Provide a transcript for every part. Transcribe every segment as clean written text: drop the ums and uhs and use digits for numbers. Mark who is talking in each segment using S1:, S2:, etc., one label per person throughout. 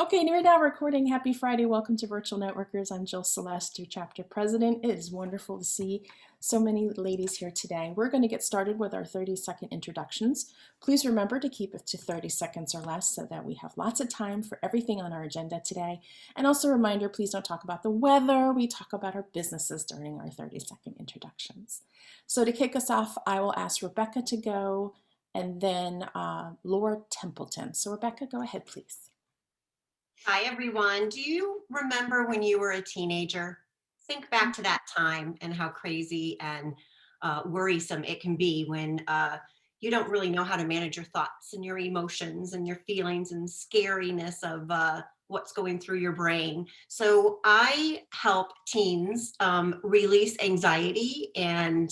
S1: Okay, and we're now recording. Happy Friday. Welcome to Virtual Networkers. I'm Jill Celeste, your chapter president. It is wonderful to see so many ladies here today. We're going to get started with our 30-second introductions. Please remember to keep it to 30 seconds or less so that we have lots of time for everything on our agenda today. And also a reminder, please don't talk about the weather. We talk about our businesses during our 30-second introductions. So to kick us off, I will ask Rebecca to go and then Laura Templeton. So Rebecca, go ahead, please.
S2: Hi, everyone. Do you remember when you were a teenager? Think back to that time and how crazy and worrisome it can be when you don't really know how to manage your thoughts and your emotions and your feelings and scariness of what's going through your brain. So I help teens release anxiety and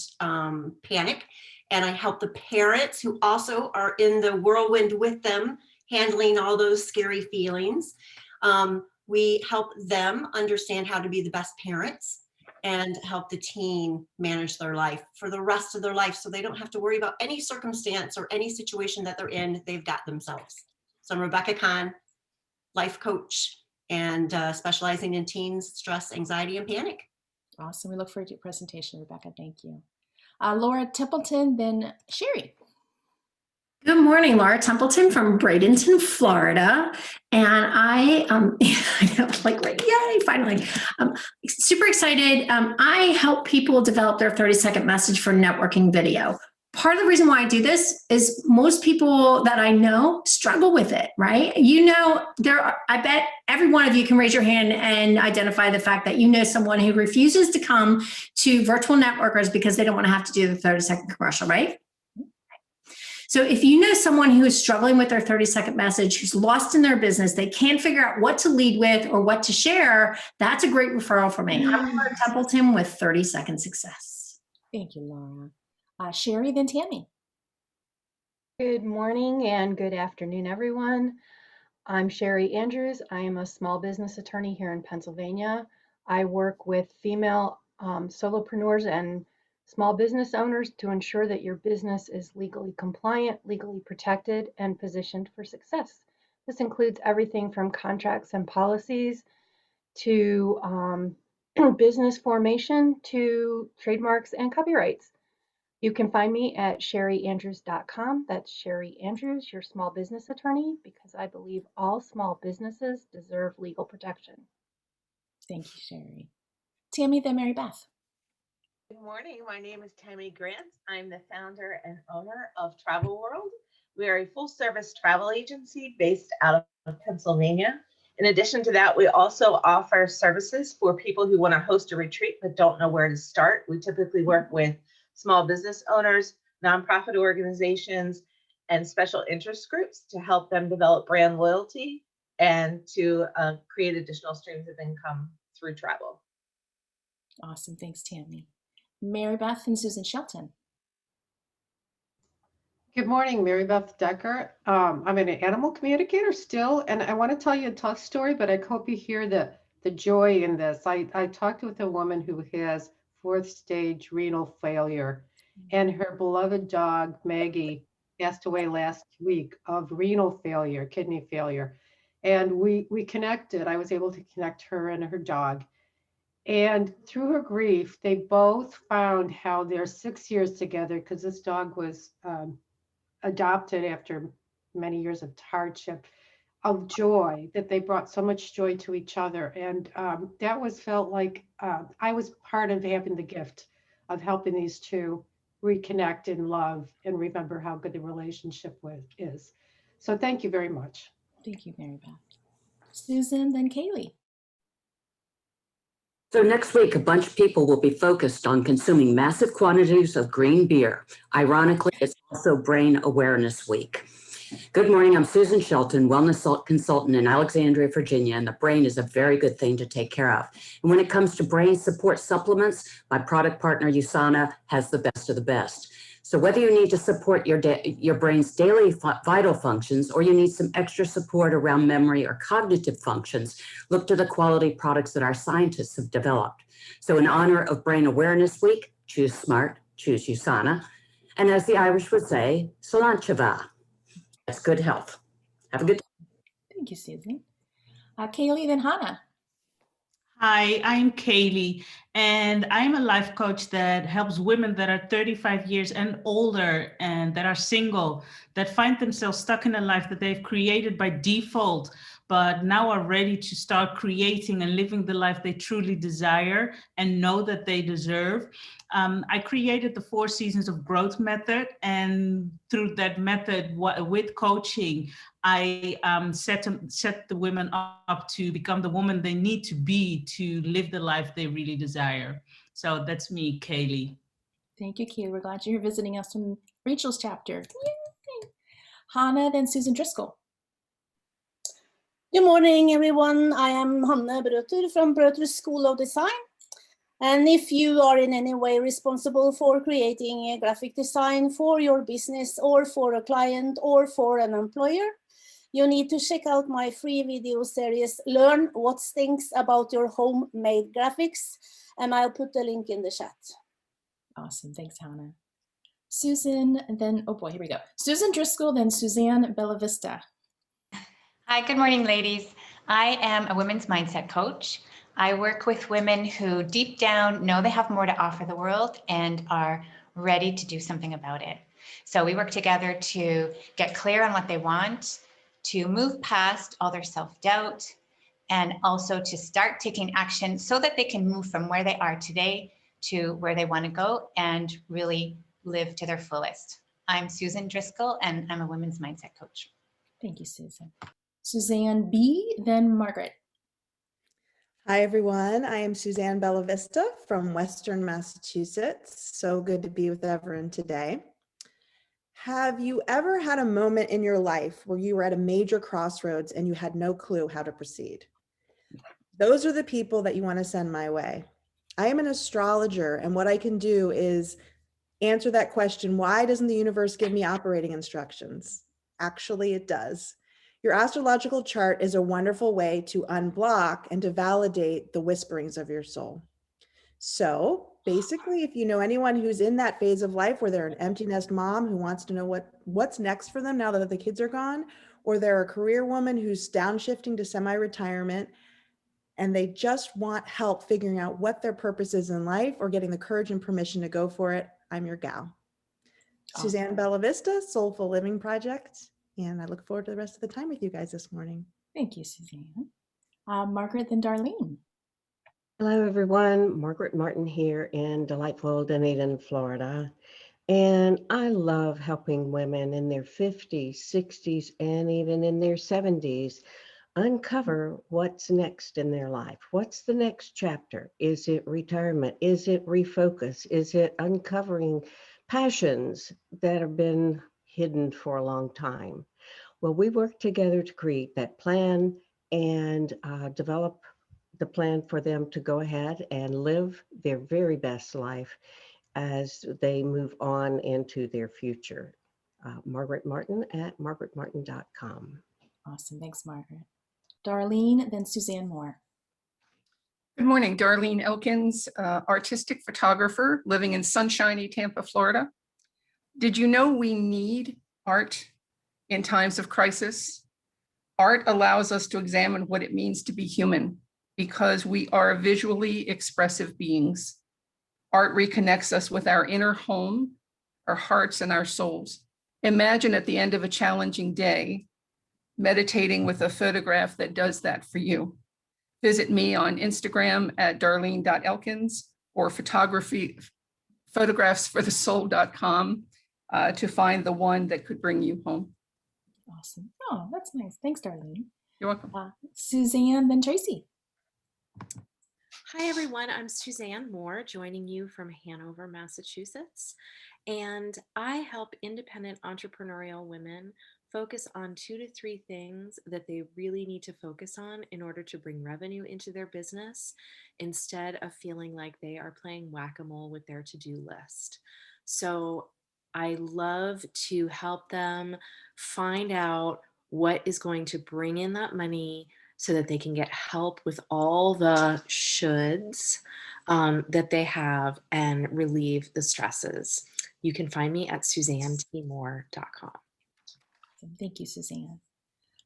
S2: panic. And I help the parents who also are in the whirlwind with them, handling all those scary feelings. We help them understand how to be the best parents and help the teen manage their life for the rest of their life so they don't have to worry about any circumstance or any situation that they're in. They've got themselves. So I'm Rebecca Kahn, life coach and specializing in teens, stress, anxiety, and panic.
S1: Awesome. We look forward to your presentation, Rebecca. Thank you. Laura Templeton, then Sherry.
S3: Good morning, Laura Templeton from Bradenton, Florida. And I know, like, yay, finally. Super excited. I help people develop their 30-second message for networking video. Part of the reason why I do this is most people that I know struggle with it, right? You know, I bet every one of you can raise your hand and identify the fact that you know someone who refuses to come to virtual networkers because they don't want to have to do the 30-second commercial, right? So if you know someone who is struggling with their 30-second message, who's lost in their business, they can't figure out what to lead with or what to share, that's a great referral for me. I'm Laura Templeton with 30-second success.
S1: Thank you, Laura. Sherry, then Tammy.
S4: Good morning and good afternoon, everyone. I'm Sherry Andrews. I am a small business attorney here in Pennsylvania. I work with female solopreneurs and small business owners to ensure that your business is legally compliant, legally protected, and positioned for success. This includes everything from contracts and policies to business formation to trademarks and copyrights. You can find me at sherryandrews.com. That's Sherry Andrews, your small business attorney, because I believe all small businesses deserve legal protection.
S1: Thank you, Sherry. Tammy, then Mary Beth.
S5: Good morning. My name is Tammy Grant. I'm the founder and owner of Travel World. We are a full-service travel agency based out of Pennsylvania. In addition to that, we also offer services for people who want to host a retreat but don't know where to start. We typically work with small business owners, nonprofit organizations, and special interest groups to help them develop brand loyalty and to create additional streams of income through travel.
S1: Awesome. Thanks, Tammy. Mary Beth and Susan Shelton.
S6: Good morning, Mary Beth Decker. I'm an animal communicator still, and I want to tell you a tough story, but I hope you hear the joy in this. I talked with a woman who has 4th stage renal failure, and her beloved dog, Maggie, passed away last week of renal failure, kidney failure. And we connected. I was able to connect her and her dog. And through her grief, they both found how they're 6 years together, because this dog was adopted after many years of hardship, of joy, that they brought so much joy to each other. And that felt like I was part of having the gift of helping these two reconnect and love and remember how good the relationship is. So thank you very much.
S1: Thank you, Mary Beth. Susan, then Kaylee.
S7: So next week, a bunch of people will be focused on consuming massive quantities of green beer. Ironically, it's also Brain Awareness Week. Good morning, I'm Susan Shelton, wellness consultant in Alexandria, Virginia, and the brain is a very good thing to take care of. And when it comes to brain support supplements, my product partner, USANA, has the best of the best. So whether you need to support your brain's daily vital functions or you need some extra support around memory or cognitive functions, look to the quality products that our scientists have developed. So in honor of Brain Awareness Week, choose smart, choose USANA. And as the Irish would say, Solancheva. That's good health. Have a good day.
S1: Thank you, Susan. Kaylee, then Hannah.
S8: Hi, I'm Kaylee, and I'm a life coach that helps women that are 35 years and older and that are single, that find themselves stuck in a life that they've created by default, but now are ready to start creating and living the life they truly desire and know that they deserve. I created the 4 Seasons of Growth method, and through that method with coaching, I set the women up to become the woman they need to be to live the life they really desire. So that's me, Kaylee.
S1: Thank you, Kaylee. We're glad you're visiting us from Rachel's chapter. Yay! Hannah, then Susan Driscoll.
S9: Good morning, everyone. I am Hanne Brøter from Brøter School of Design. And if you are in any way responsible for creating a graphic design for your business or for a client or for an employer, you need to check out my free video series, Learn What Stinks About Your Homemade Graphics. And I'll put the link in the chat.
S1: Awesome. Thanks, Hannah. Susan, then, oh boy, here we go. Susan Driscoll, then Suzanne Bellavista.
S10: Hi, good morning, ladies. I am a women's mindset coach. I work with women who deep down know they have more to offer the world and are ready to do something about it. So we work together to get clear on what they want, to move past all their self-doubt, and also to start taking action so that they can move from where they are today to where they want to go and really live to their fullest. I'm Susan Driscoll, and I'm a women's mindset coach.
S1: Thank you, Susan. Suzanne B., then Margaret.
S11: Hi, everyone. I am Suzanne Bellavista from Western Massachusetts. So good to be with everyone today. Have you ever had a moment in your life where you were at a major crossroads and you had no clue how to proceed? Those are the people that you want to send my way. I am an astrologer, and what I can do is answer that question, why doesn't the universe give me operating instructions? Actually, it does. Your astrological chart is a wonderful way to unblock and to validate the whisperings of your soul. So basically, if you know anyone who's in that phase of life where they're an empty nest mom who wants to know what's next for them now that the kids are gone, or they're a career woman who's downshifting to semi-retirement, and they just want help figuring out what their purpose is in life or getting the courage and permission to go for it, I'm your gal.
S1: Awesome.
S11: Suzanne Bellavista, Soulful Living Project. And I look forward to the rest of the time with you guys this morning.
S1: Thank you, Suzanne. Margaret, then Darlene.
S12: Hello, everyone. Margaret Martin here in delightful Dunedin, Florida. And I love helping women in their 50s, 60s, and even in their 70s uncover what's next in their life. What's the next chapter? Is it retirement? Is it refocus? Is it uncovering passions that have been hidden for a long time? Well, we work together to create that plan and develop the plan for them to go ahead and live their very best life as they move on into their future. Margaret Martin at margaretmartin.com.
S1: Awesome. Thanks, Margaret. Darlene, then Suzanne Moore.
S13: Good morning, Darlene Elkins, artistic photographer living in sunshiny Tampa, Florida. Did you know we need art in times of crisis? Art allows us to examine what it means to be human because we are visually expressive beings. Art reconnects us with our inner home, our hearts, and our souls. Imagine at the end of a challenging day, meditating with a photograph that does that for you. Visit me on Instagram at darlene.elkins or photographsforthesoul.com to find the one that could bring you home.
S1: Awesome. Oh, that's nice. Thanks, Darlene.
S13: You're welcome.
S1: Suzanne, then Tracy.
S14: Hi, everyone. I'm Suzanne Moore, joining you from Hanover, Massachusetts. And I help independent entrepreneurial women focus on 2 to 3 things that they really need to focus on in order to bring revenue into their business instead of feeling like they are playing whack-a-mole with their to-do list. So I love to help them find out what is going to bring in that money so that they can get help with all the shoulds that they have and relieve the stresses. You can find me at SuzanneTMoore.com.
S1: Thank you, Suzanne.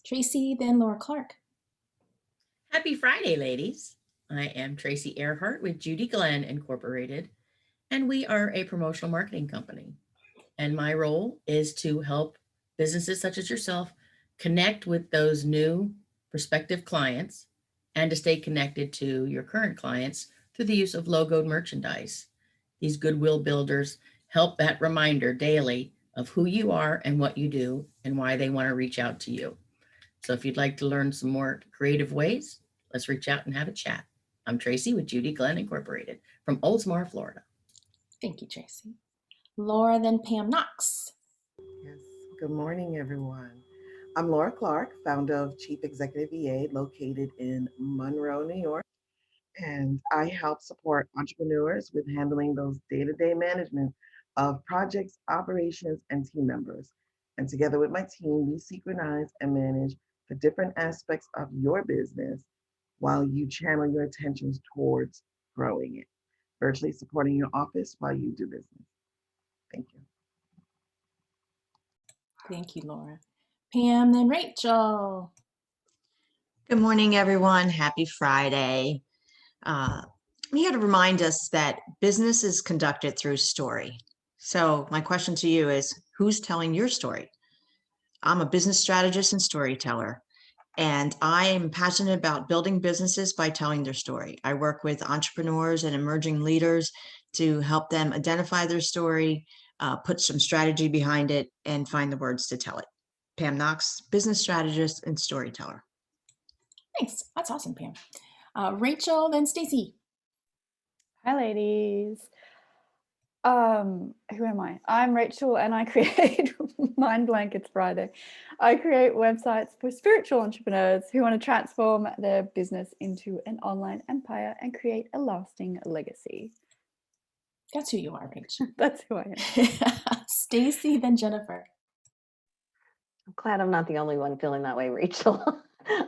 S1: Tracy, then Laura Clark.
S15: Happy Friday, ladies. I am Tracy Earhart with Judy Glenn Incorporated, and we are a promotional marketing company. And my role is to help businesses such as yourself connect with those new prospective clients and to stay connected to your current clients through the use of logoed merchandise. These goodwill builders help that reminder daily of who you are and what you do and why they want to reach out to you. So if you'd like to learn some more creative ways, let's reach out and have a chat. I'm Tracy with Judy Glenn Incorporated from Oldsmar, Florida.
S1: Thank you, Tracy. Laura, then Pam Knox.
S16: Yes. Good morning, everyone. I'm Laura Clark, founder of Chief Executive EA, located in Monroe, New York. And I help support entrepreneurs with handling those day-to-day management of projects, operations, and team members. And together with my team, we synchronize and manage the different aspects of your business while you channel your attentions towards growing it, virtually supporting your office while you do business. Thank you.
S1: Thank you, Laura. Pam, then Rachel.
S17: Good morning, everyone. Happy Friday. I'm here to remind us that business is conducted through story. So my question to you is, who's telling your story? I'm a business strategist and storyteller, and I am passionate about building businesses by telling their story. I work with entrepreneurs and emerging leaders to help them identify their story, put some strategy behind it, and find the words to tell it. Pam Knox, business strategist and storyteller.
S1: Thanks. That's awesome, Pam. Rachel, then Stacy.
S18: Hi, ladies. Who am I? I'm Rachel, and I create mind blank. It's Friday. I create websites for spiritual entrepreneurs who want to transform their business into an online empire and create a lasting legacy.
S1: That's who you are, Rachel.
S18: That's who I am.
S1: Stacy, then Jennifer.
S19: I'm glad I'm not the only one feeling that way, Rachel.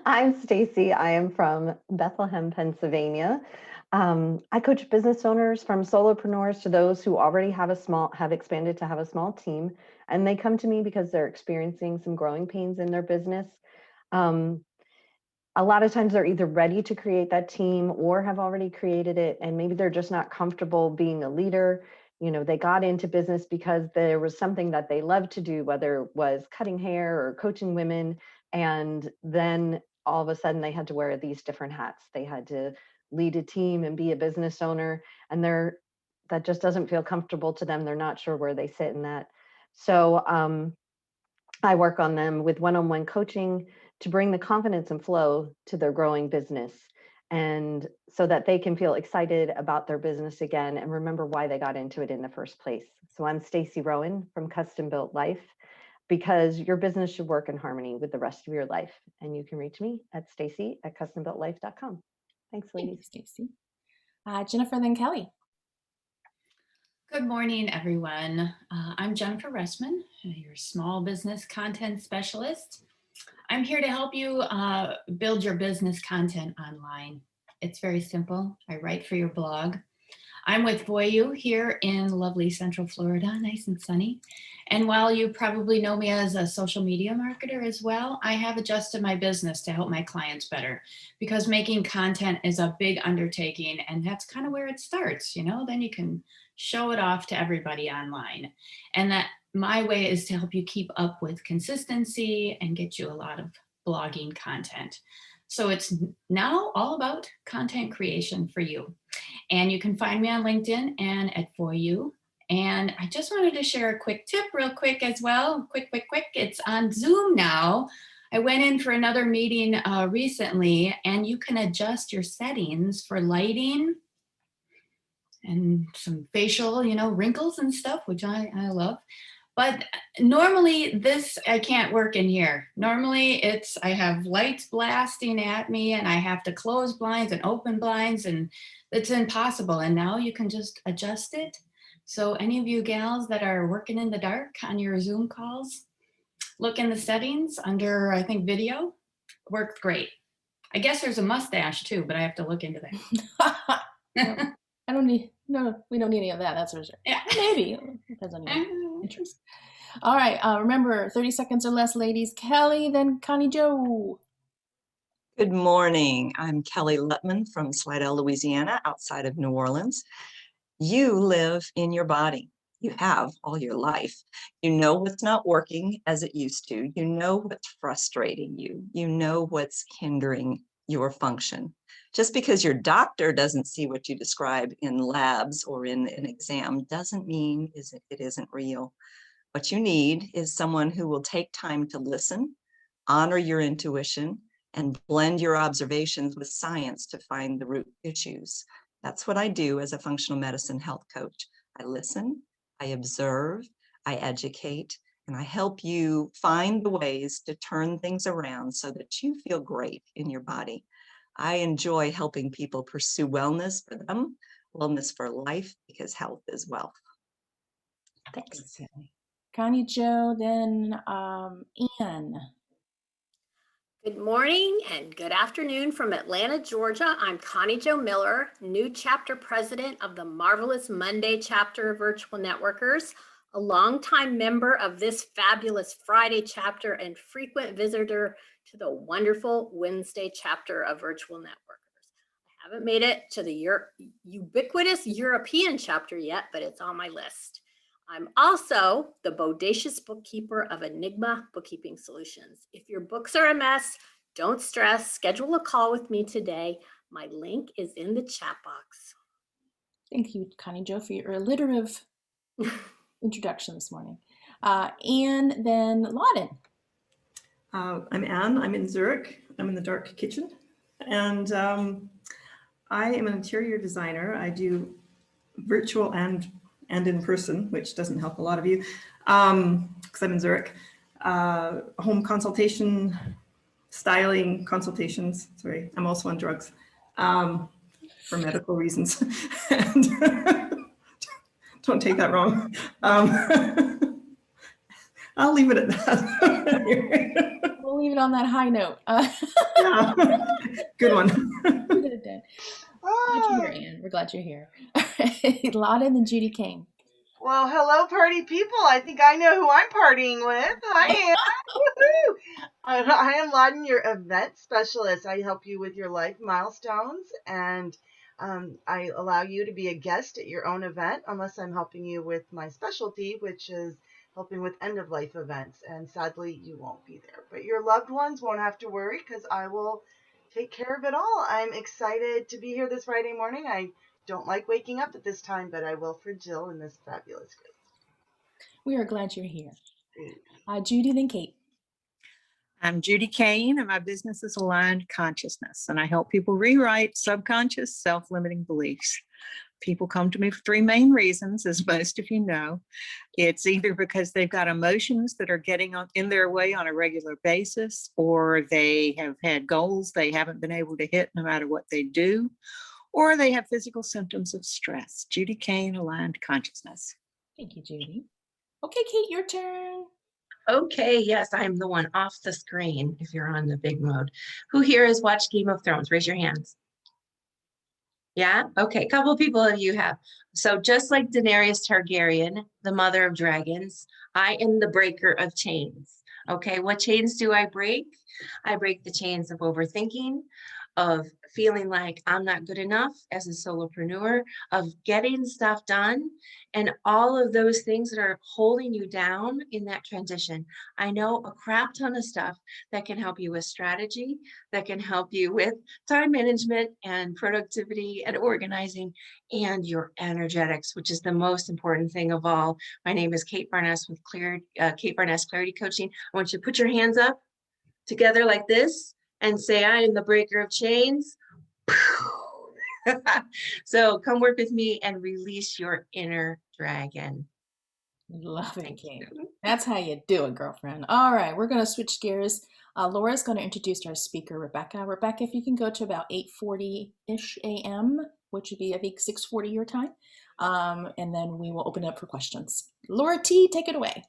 S19: I'm Stacy. I am from Bethlehem, Pennsylvania. I coach business owners from solopreneurs to those who already have expanded to have a small team, and they come to me because they're experiencing some growing pains in their business. A lot of times they're either ready to create that team or have already created it, and maybe they're just not comfortable being a leader. You know, they got into business because there was something that they loved to do, whether it was cutting hair or coaching women, and then all of a sudden they had to wear these different hats. They had to lead a team and be a business owner, and that just doesn't feel comfortable to them. They're not sure where they sit in that. So I work on them with one-on-one coaching to bring the confidence and flow to their growing business, and so that they can feel excited about their business again and remember why they got into it in the first place. So I'm Stacy Rowan from Custom Built Life, because your business should work in harmony with the rest of your life. And you can reach me at stacy@custombuiltlife.com. Thanks, ladies.
S1: Thank you, Stacy. Jennifer, then Kelly.
S20: Good morning, everyone. I'm Jennifer Ressman, your small business content specialist. I'm here to help you build your business content online. It's very simple. I write for your blog. I'm with Voyu here in lovely Central Florida, nice and sunny. And while you probably know me as a social media marketer as well, I have adjusted my business to help my clients better, because making content is a big undertaking, and that's kind of where it starts, you know, then you can show it off to everybody online. And that my way is to help you keep up with consistency and get you a lot of blogging content. So it's now all about content creation for you. And you can find me on LinkedIn and at Voyu. And I just wanted to share a quick tip real quick as well. Quick. It's on Zoom now. I went in for another meeting recently, and you can adjust your settings for lighting and some facial, wrinkles and stuff, which I love. But normally I can't work in here. Normally I have lights blasting at me, and I have to close blinds and open blinds, and it's impossible. And now you can just adjust it. So any of you gals that are working in the dark on your Zoom calls, look in the settings under, I think, video. Worked great. I guess there's a mustache too, but I have to look into that.
S1: We don't need any of that. That's for sure.
S20: Yeah.
S1: Maybe. Depends on your interest. All right. Remember, 30 seconds or less, ladies. Kelly, then Connie Joe.
S21: Good morning. I'm Kelly Lutman from Slidell, Louisiana, outside of New Orleans. You live in your body. You have all your life. You know what's not working as it used to. You know what's frustrating you. You know what's hindering your function. Just because your doctor doesn't see what you describe in labs or in an exam doesn't mean it isn't real. What you need is someone who will take time to listen, honor your intuition, and blend your observations with science to find the root issues. That's what I do as a functional medicine health coach. I listen, I observe, I educate, and I help you find the ways to turn things around so that you feel great in your body. I enjoy helping people pursue wellness for them, wellness for life, because health is wealth. Thanks.
S1: Connie Joe, then Anne.
S3: Good morning and good afternoon from Atlanta, Georgia. I'm Connie Joe Miller, new chapter president of the Marvelous Monday chapter of Virtual Networkers, a longtime member of this fabulous Friday chapter and frequent visitor to the wonderful Wednesday chapter of Virtual Networkers. I haven't made it to the ubiquitous European chapter yet, but it's on my list. I'm also the bodacious bookkeeper of Enigma Bookkeeping Solutions. If your books are a mess, don't stress. Schedule a call with me today. My link is in the chat box.
S1: Thank you, Connie Joe, for your alliterative introduction this morning. And then Lauden.
S22: I'm Anne. I'm in Zurich. I'm in the dark kitchen. And I am an interior designer. I do virtual and in person, which doesn't help a lot of you, because I'm in Zurich. Home consultation, styling consultations. Sorry, I'm also on drugs for medical reasons. And don't take that wrong. I'll leave it at that.
S1: We'll leave it on that high note.
S22: Yeah. Good one.
S1: Glad you're here, Anne. We're glad you're here. Lauden and Judy Kane.
S23: Well, hello, party people. I think I know who I'm partying with. Hi, Anne. Woohoo! I am Lauden, your event specialist. I help you with your life milestones, and I allow you to be a guest at your own event, unless I'm helping you with my specialty, which is helping with end-of-life events. And sadly, you won't be there. But your loved ones won't have to worry, because I will take care of it all. I'm excited to be here this Friday morning. I don't like waking up at this time, but I will for Jill in this fabulous group.
S1: We are glad you're here. Judy, then Kate.
S24: I'm Judy Kane, and my business is Aligned Consciousness, and I help people rewrite subconscious self-limiting beliefs. People come to me for three main reasons, as most of you know. It's either because they've got emotions that are getting in their way on a regular basis, or they have had goals they haven't been able to hit no matter what they do, or they have physical symptoms of stress. Judy Kane, Aligned Consciousness.
S1: Thank you, Judy. Okay, Kate, your turn.
S25: Okay, yes, I'm the one off the screen if you're on the big mode. Who here has watched Game of Thrones? Raise your hands. Yeah? Okay, a couple of people of you have. So just like Daenerys Targaryen, the mother of dragons, I am the breaker of chains. Okay, what chains do I break? I break the chains of overthinking, of feeling like I'm not good enough as a solopreneur, of getting stuff done, and all of those things that are holding you down in that transition. I know a crap ton of stuff that can help you with strategy, that can help you with time management and productivity and organizing and your energetics, which is the most important thing of all. My name is Kate Barnes with Kate Barnes Clarity Coaching. I want you to put your hands up together like this and say, I am the breaker of chains. So come work with me and release your inner dragon.
S1: Love it, Kate. That's how you do it, girlfriend. All right, we're going to switch gears. Laura's going to introduce our speaker, Rebecca. Rebecca, if you can go to about 8:40-ish a.m., which would be, I think, 6:40 your time, and then we will open it up for questions. Laura T., take it away.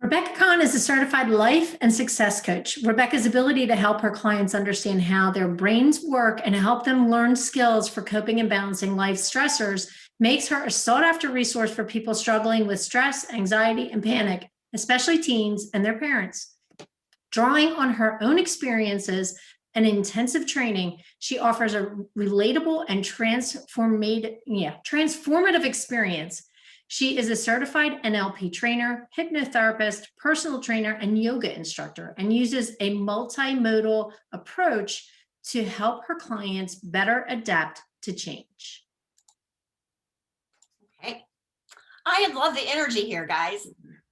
S3: Rebecca Kahn is a certified life and success coach. Rebecca's ability to help her clients understand how their brains work and help them learn skills for coping and balancing life's stressors makes her a sought-after resource for people struggling with stress, anxiety, and panic, especially teens and their parents. Drawing on her own experiences and intensive training, she offers a relatable and transformative experience. She is a certified NLP trainer, hypnotherapist, personal trainer, and yoga instructor, and uses a multimodal approach to help her clients better adapt to change.
S2: Okay. I love the energy here, guys.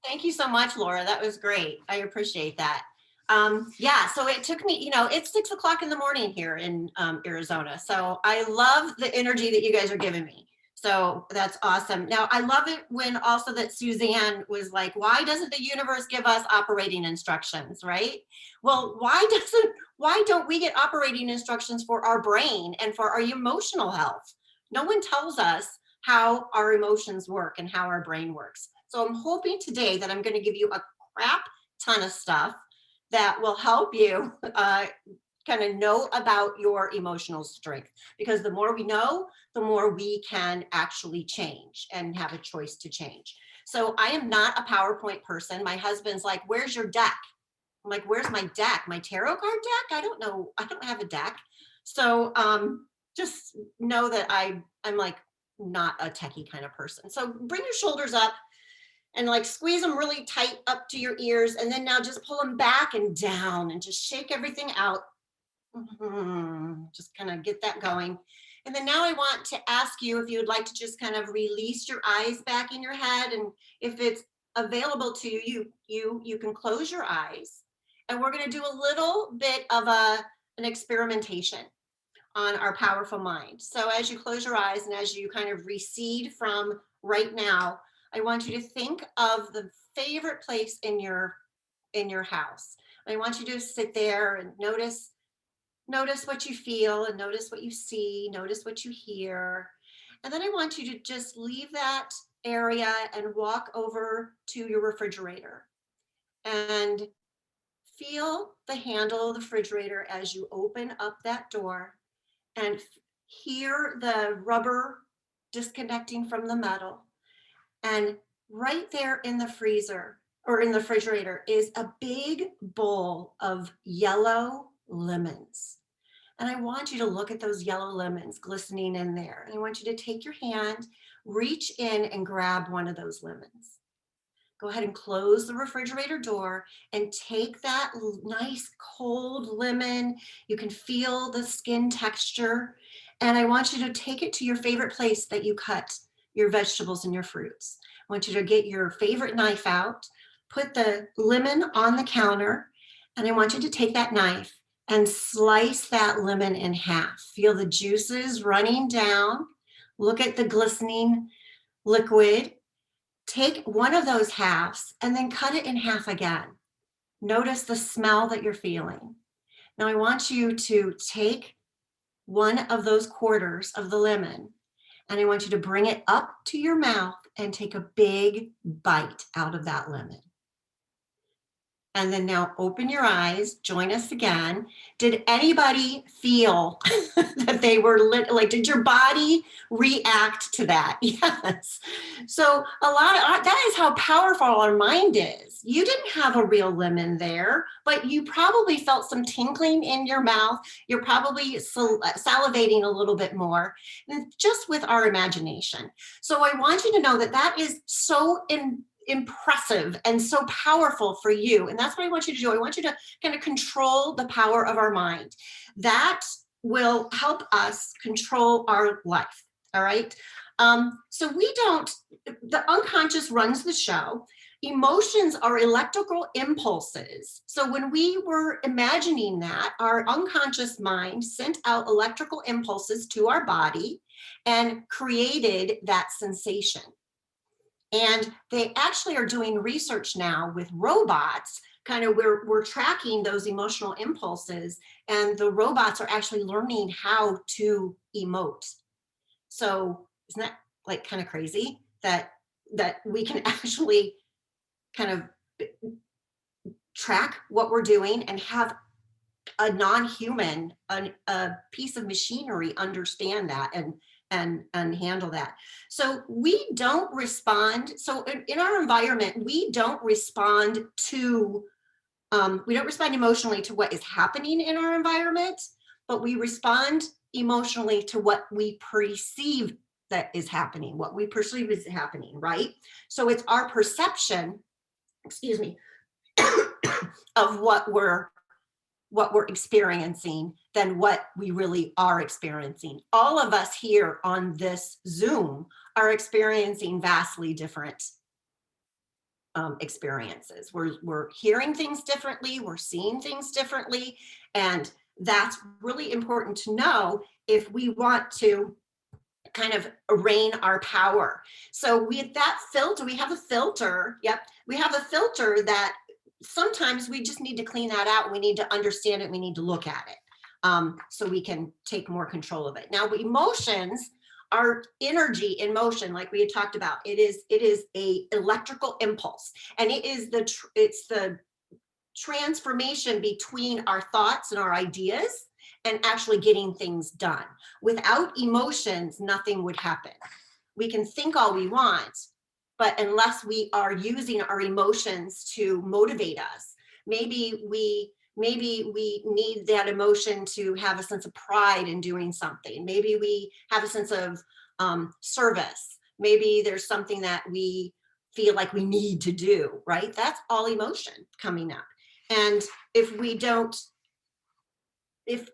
S2: Thank you so much, Laura. That was great. I appreciate that. Yeah, so it took me, it's 6 o'clock in the morning here in Arizona. So I love the energy that you guys are giving me. So that's awesome. Now, I love it when also that Suzanne was like, why doesn't the universe give us operating instructions, right? Well, why don't we get operating instructions for our brain and for our emotional health? No one tells us how our emotions work and how our brain works. So I'm hoping today that I'm going to give you a crap ton of stuff that will help you kind of know about your emotional strength, because the more we know, the more we can actually change and have a choice to change. So I am not a PowerPoint person. My husband's like, where's your deck? I'm like, where's my deck? My tarot card deck? I don't know. I don't have a deck. So just know that I'm like not a techie kind of person. So bring your shoulders up and like squeeze them really tight up to your ears. And then now just pull them back and down and just shake everything out. Just kind of get that going. And then now I want to ask you if you would like to just kind of release your eyes back in your head. And if it's available to you, you can close your eyes. And we're going to do a little bit of an experimentation on our powerful mind. So as you close your eyes and as you kind of recede from right now, I want you to think of the favorite place in your house. I want you to sit there and notice what you feel and notice what you see, notice what you hear. And then I want you to just leave that area and walk over to your refrigerator and feel the handle of the refrigerator as you open up that door and hear the rubber disconnecting from the metal. And right there in the freezer or in the refrigerator is a big bowl of yellow lemons. And I want you to look at those yellow lemons glistening in there. And I want you to take your hand, reach in and grab one of those lemons. Go ahead and close the refrigerator door and take that nice cold lemon. You can feel the skin texture. And I want you to take it to your favorite place that you cut your vegetables and your fruits. I want you to get your favorite knife out, put the lemon on the counter, and I want you to take that knife and slice that lemon in half. Feel the juices running down. Look at the glistening liquid. Take one of those halves and then cut it in half again. Notice the smell that you're feeling. Now I want you to take one of those quarters of the lemon and I want you to bring it up to your mouth and take a big bite out of that lemon. And then now open your eyes, join us again. Did anybody feel that they were like, did your body react to that? Yes. So that is how powerful our mind is. You didn't have a real lemon there, but you probably felt some tingling in your mouth. You're probably salivating a little bit more, and just with our imagination. So I want you to know that that is so impressive and so powerful for you. And that's what I want you to do. I want you to kind of control the power of our mind. That will help us control our life. All right. So the unconscious runs the show. Emotions are electrical impulses. So when we were imagining that, our unconscious mind sent out electrical impulses to our body and created that sensation. And they actually are doing research now with robots, kind of where we're tracking those emotional impulses, and the robots are actually learning how to emote. So isn't that like kind of crazy that we can actually kind of track what we're doing and have a non-human, a piece of machinery understand that and handle that. So we don't respond. So in our environment, we don't respond to We don't respond emotionally to what is happening in our environment, but we respond emotionally to what we perceive that is happening, what we perceive is happening, right? So it's our perception, excuse me, of what we're experiencing than what we really are experiencing. All of us here on this Zoom are experiencing vastly different experiences. We're hearing things differently, we're seeing things differently, and that's really important to know if we want to kind of reign our power. So with that filter, we have a filter. Yep, we have a filter that sometimes we just need to clean that out. We need to understand it. We need to look at it so we can take more control of it. Now, emotions are energy in motion, like we had talked about. It is a electrical impulse, and it's the transformation between our thoughts and our ideas and actually getting things done. Without emotions, nothing would happen. We can think all we want, but unless we are using our emotions to motivate us, maybe we need that emotion to have a sense of pride in doing something. Maybe we have a sense of service. Maybe there's something that we feel like we need to do, right? That's all emotion coming up. And if we don't, and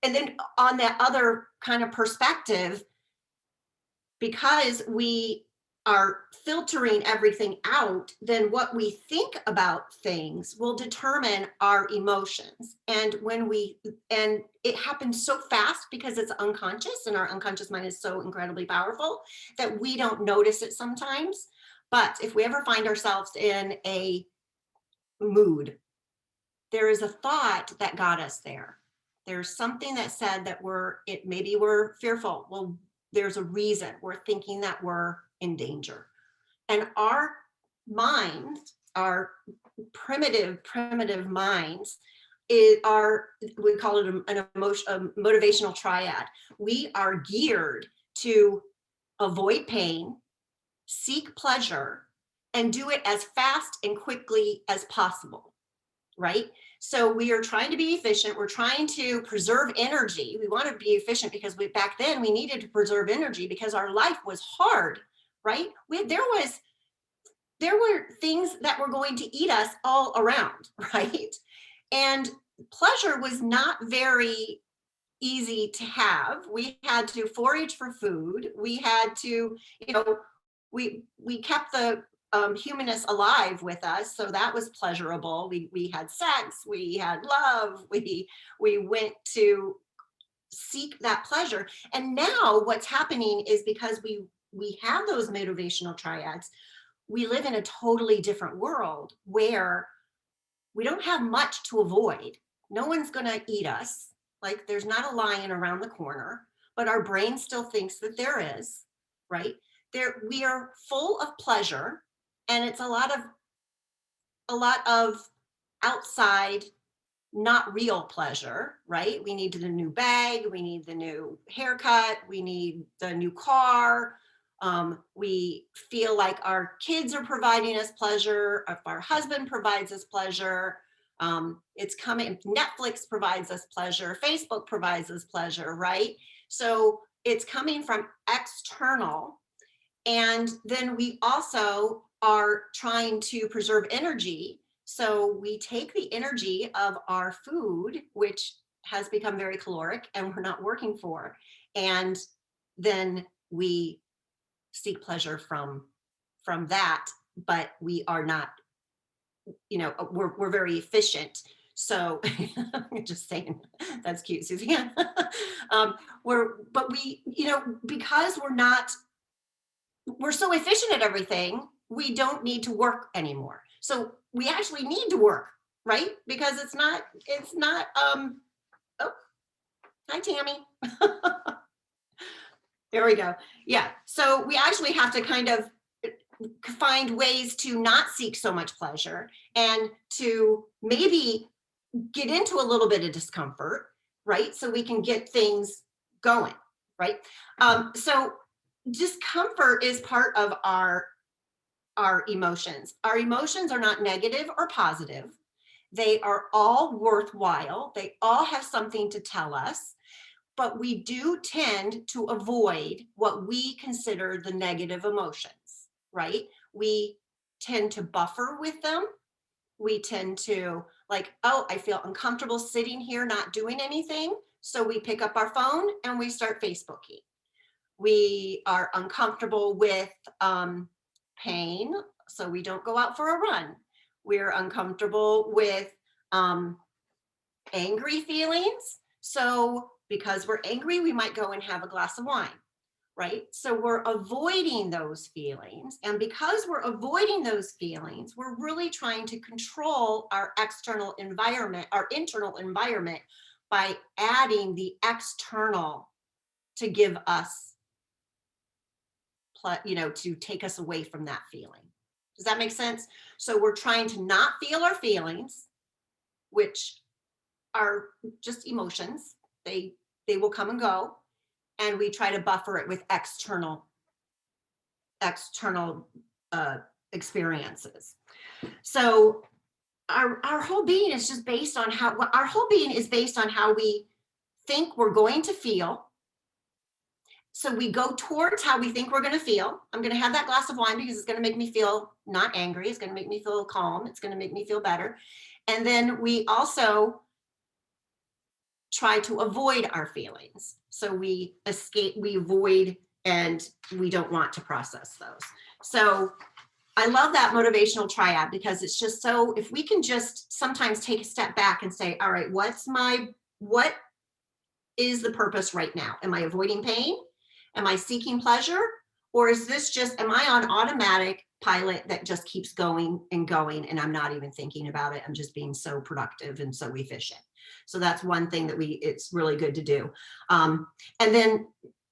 S2: then on that other kind of perspective, because we are filtering everything out, then what we think about things will determine our emotions. And it happens so fast because it's unconscious, and our unconscious mind is so incredibly powerful that we don't notice it sometimes. But if we ever find ourselves in a mood, there is a thought that got us there. There's something that said that maybe we're fearful. Well, there's a reason we're thinking that we're in danger. And our minds, our primitive minds, we call it a motivational triad. We are geared to avoid pain, seek pleasure, and do it as fast and quickly as possible, right? So we are trying to be efficient. We're trying to preserve energy. We want to be efficient because back then we needed to preserve energy because our life was hard, right? There were things that were going to eat us all around, right? And pleasure was not very easy to have. We had to forage for food. We had to, we kept the humanness alive with us, so that was pleasurable. We had sex, we had love, we went to seek that pleasure. And now what's happening is because we have those motivational triads, we live in a totally different world where we don't have much to avoid. No one's going to eat us. Like, there's not a lion around the corner, but our brain still thinks that there is, right? We are full of pleasure, and it's a lot of outside, not real pleasure, right? We need the new bag, we need the new haircut, we need the new car. We feel like our kids are providing us pleasure, if our husband provides us pleasure. It's coming, Netflix provides us pleasure, Facebook provides us pleasure, right? So it's coming from external. And then we also are trying to preserve energy. So we take the energy of our food, which has become very caloric and we're not working for, and then we seek pleasure from that, but we are not, we're very efficient. So just saying, that's cute, Suzanne. Because we're so efficient at everything, we don't need to work anymore. So we actually need to work, right? Because it's not, oh, hi, Tammy. There we go. Yeah. So we actually have to kind of find ways to not seek so much pleasure and to maybe get into a little bit of discomfort, right? So we can get things going, right? So discomfort is part of our emotions. Our emotions are not negative or positive. They are all worthwhile. They all have something to tell us, but we do tend to avoid what we consider the negative emotions, right? We tend to buffer with them. We tend to like, oh, I feel uncomfortable sitting here not doing anything. So we pick up our phone and we start Facebooking. We are uncomfortable with pain, so we don't go out for a run. We're uncomfortable with angry feelings. So because we're angry, we might go and have a glass of wine, right? So we're avoiding those feelings. And because we're avoiding those feelings, we're really trying to control our external environment, our internal environment, by adding the external to give us, to take us away from that feeling. Does that make sense? So we're trying to not feel our feelings, which are just emotions. They will come and go. And we try to buffer it with external experiences. So our whole being is just based on how we think we're going to feel. So we go towards how we think we're going to feel. I'm going to have that glass of wine because it's going to make me feel not angry. It's going to make me feel calm. It's going to make me feel better. And then we also try to avoid our feelings. So we escape, we avoid, and we don't want to process those. So I love that motivational triad because it's just so, if we can just sometimes take a step back and say, all right, what is the purpose right now? Am I avoiding pain? Am I seeking pleasure? Or is this just, am I on automatic pilot that just keeps going and going and I'm not even thinking about it? I'm just being so productive and so efficient. So that's one thing that it's really good to do. And then,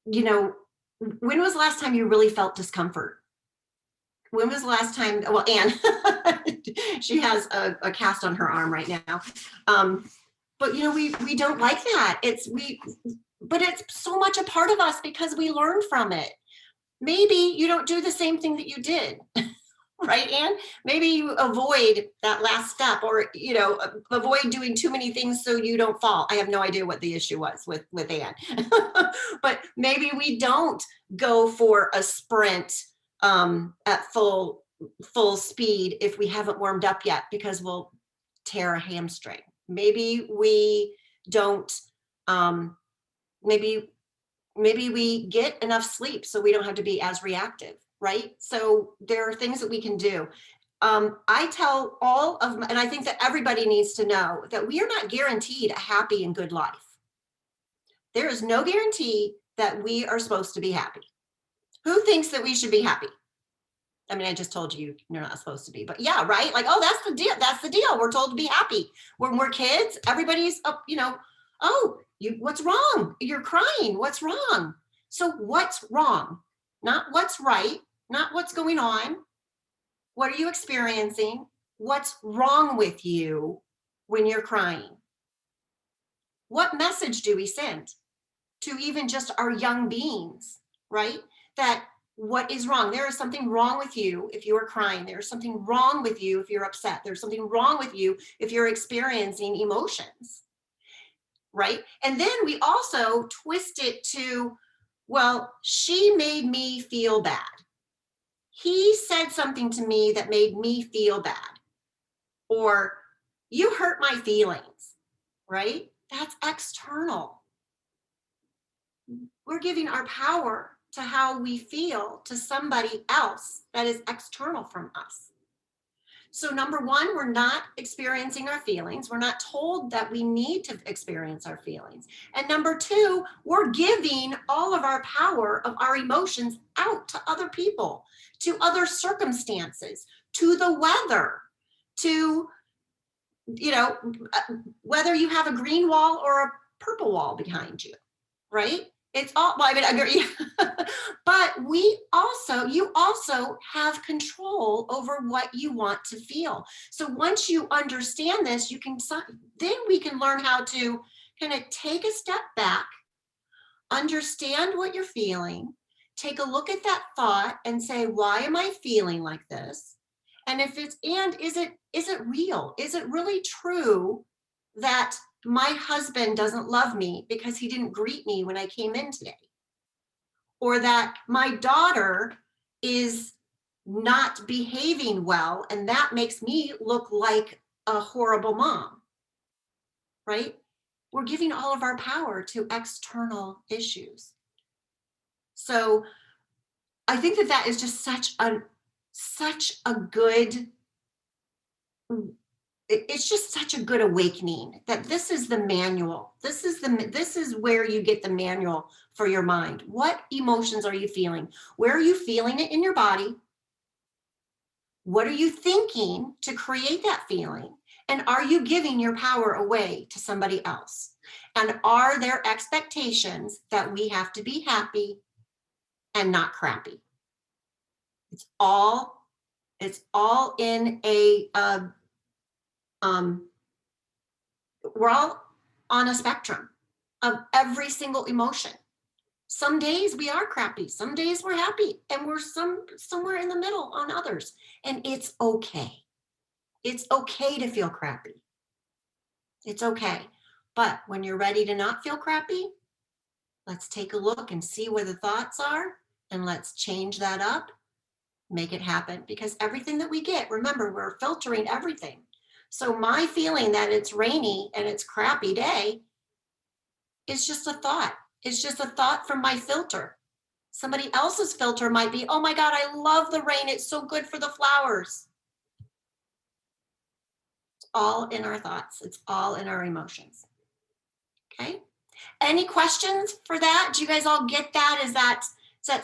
S2: when was the last time you really felt discomfort? When was the last time, well, Anne, she has a cast on her arm right now. But we don't like that. But it's so much a part of us because we learn from it. Maybe you don't do the same thing that you did, right, Anne? Maybe you avoid that last step, or avoid doing too many things so you don't fall. I have no idea what the issue was with Anne. But maybe we don't go for a sprint at full speed if we haven't warmed up yet, because we'll tear a hamstring. Maybe we don't, maybe we get enough sleep so we don't have to be as reactive, right? So there are things that we can do. I tell and I think that everybody needs to know that we are not guaranteed a happy and good life. There is no guarantee that we are supposed to be happy. Who thinks that we should be happy? I mean, I just told you you're not supposed to be, but yeah, right? Like, oh, that's the deal. That's the deal. We're told to be happy. When we're kids, everybody's up, oh, what's wrong? You're crying. What's wrong? So what's wrong? Not what's right, not what's going on. What are you experiencing? What's wrong with you when you're crying? What message do we send to even just our young beings, right? That what is wrong? There is something wrong with you if you are crying. There's something wrong with you if you're upset. There's something wrong with you if you're experiencing emotions, right? And then we also twist it to, well, she made me feel bad. He said something to me that made me feel bad. Or you hurt my feelings, right? That's external. We're giving our power to how we feel to somebody else that is external from us. So number one, we're not experiencing our feelings. We're not told that we need to experience our feelings. And number two, we're giving all of our power of our emotions out to other people, to other circumstances, to the weather, to, whether you have a green wall or a purple wall behind you, right? It's all, well, I mean, I agree. But you also have control over what you want to feel. So once you understand this, then we can learn how to kind of take a step back, understand what you're feeling, take a look at that thought and say, why am I feeling like this? And if it's, and is it real? Is it really true that my husband doesn't love me because he didn't greet me when I came in today? Or that my daughter is not behaving well and that makes me look like a horrible mom, right? We're giving all of our power to external issues. So I think that that is just such a good, it's just such a good awakening that this is the manual. This is where you get the manual for your mind. What emotions are you feeling? Where are you feeling it in your body? What are you thinking to create that feeling? And are you giving your power away to somebody else? And are there expectations that we have to be happy and not crappy? It's all in a, we're all on a spectrum of every single emotion. Some days we are crappy, some days we're happy, and we're somewhere in the middle on others. And it's okay. It's okay to feel crappy. It's okay. But when you're ready to not feel crappy, let's take a look and see where the thoughts are, and let's change that up, make it happen. Because everything that we get, remember, we're filtering everything. So my feeling that it's rainy and it's crappy day is just a thought. It's just a thought from my filter. Somebody else's filter might be, oh my God, I love the rain. It's so good for the flowers. It's all in our thoughts. It's all in our emotions. Okay. Any questions for that? Do you guys all get that? Is that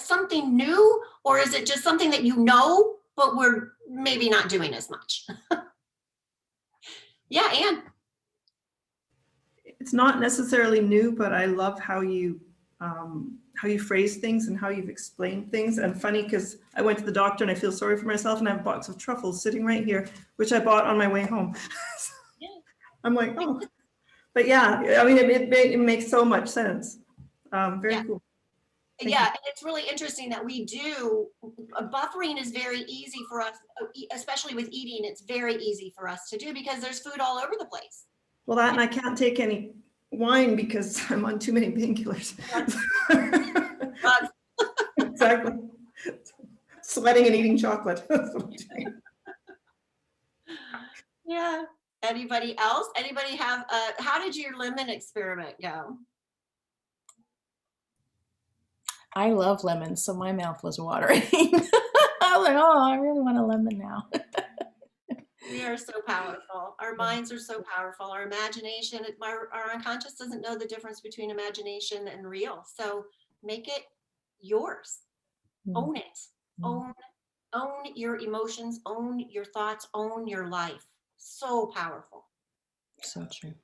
S2: something new, or is it just something that you know, but we're maybe not doing as much? Yeah, Anne.
S22: It's not necessarily new, but I love how you phrase things and how you've explained things. And funny, because I went to the doctor and I feel sorry for myself, and I have a box of truffles sitting right here, which I bought on my way home. I'm like, oh, but yeah, I mean, it makes so much sense. Very cool.
S2: Yeah, and it's really interesting that we do, buffering is very easy for us, especially with eating. It's very easy for us to do because there's food all over the place.
S22: Well, that, and I can't take any wine because I'm on too many painkillers. Exactly. Sweating and eating chocolate.
S2: Yeah. Anybody else? Anybody have, how did your lemon experiment go?
S1: I love lemons, so my mouth was watering. I was like, oh, I really want a lemon now.
S2: We are so powerful. Our minds are so powerful. Our imagination, our unconscious doesn't know the difference between imagination and real. So make it yours. Own it. Own your emotions, own your thoughts, own your life. So powerful.
S1: So true.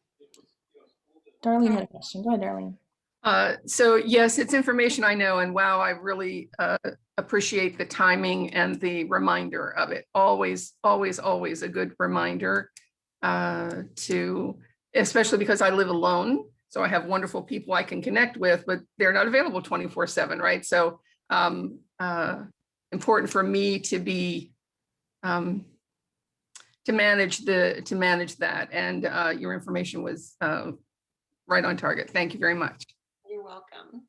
S1: Darlene had a question. Go ahead, Darlene.
S13: So yes, it's information I know, and wow, I really appreciate the timing and the reminder of it. Always, always, always a good reminder to, especially because I live alone. So I have wonderful people I can connect with, but they're not available 24/7, right? So important for me to be to manage that, and your information was right on target. Thank you very much.
S2: You're welcome.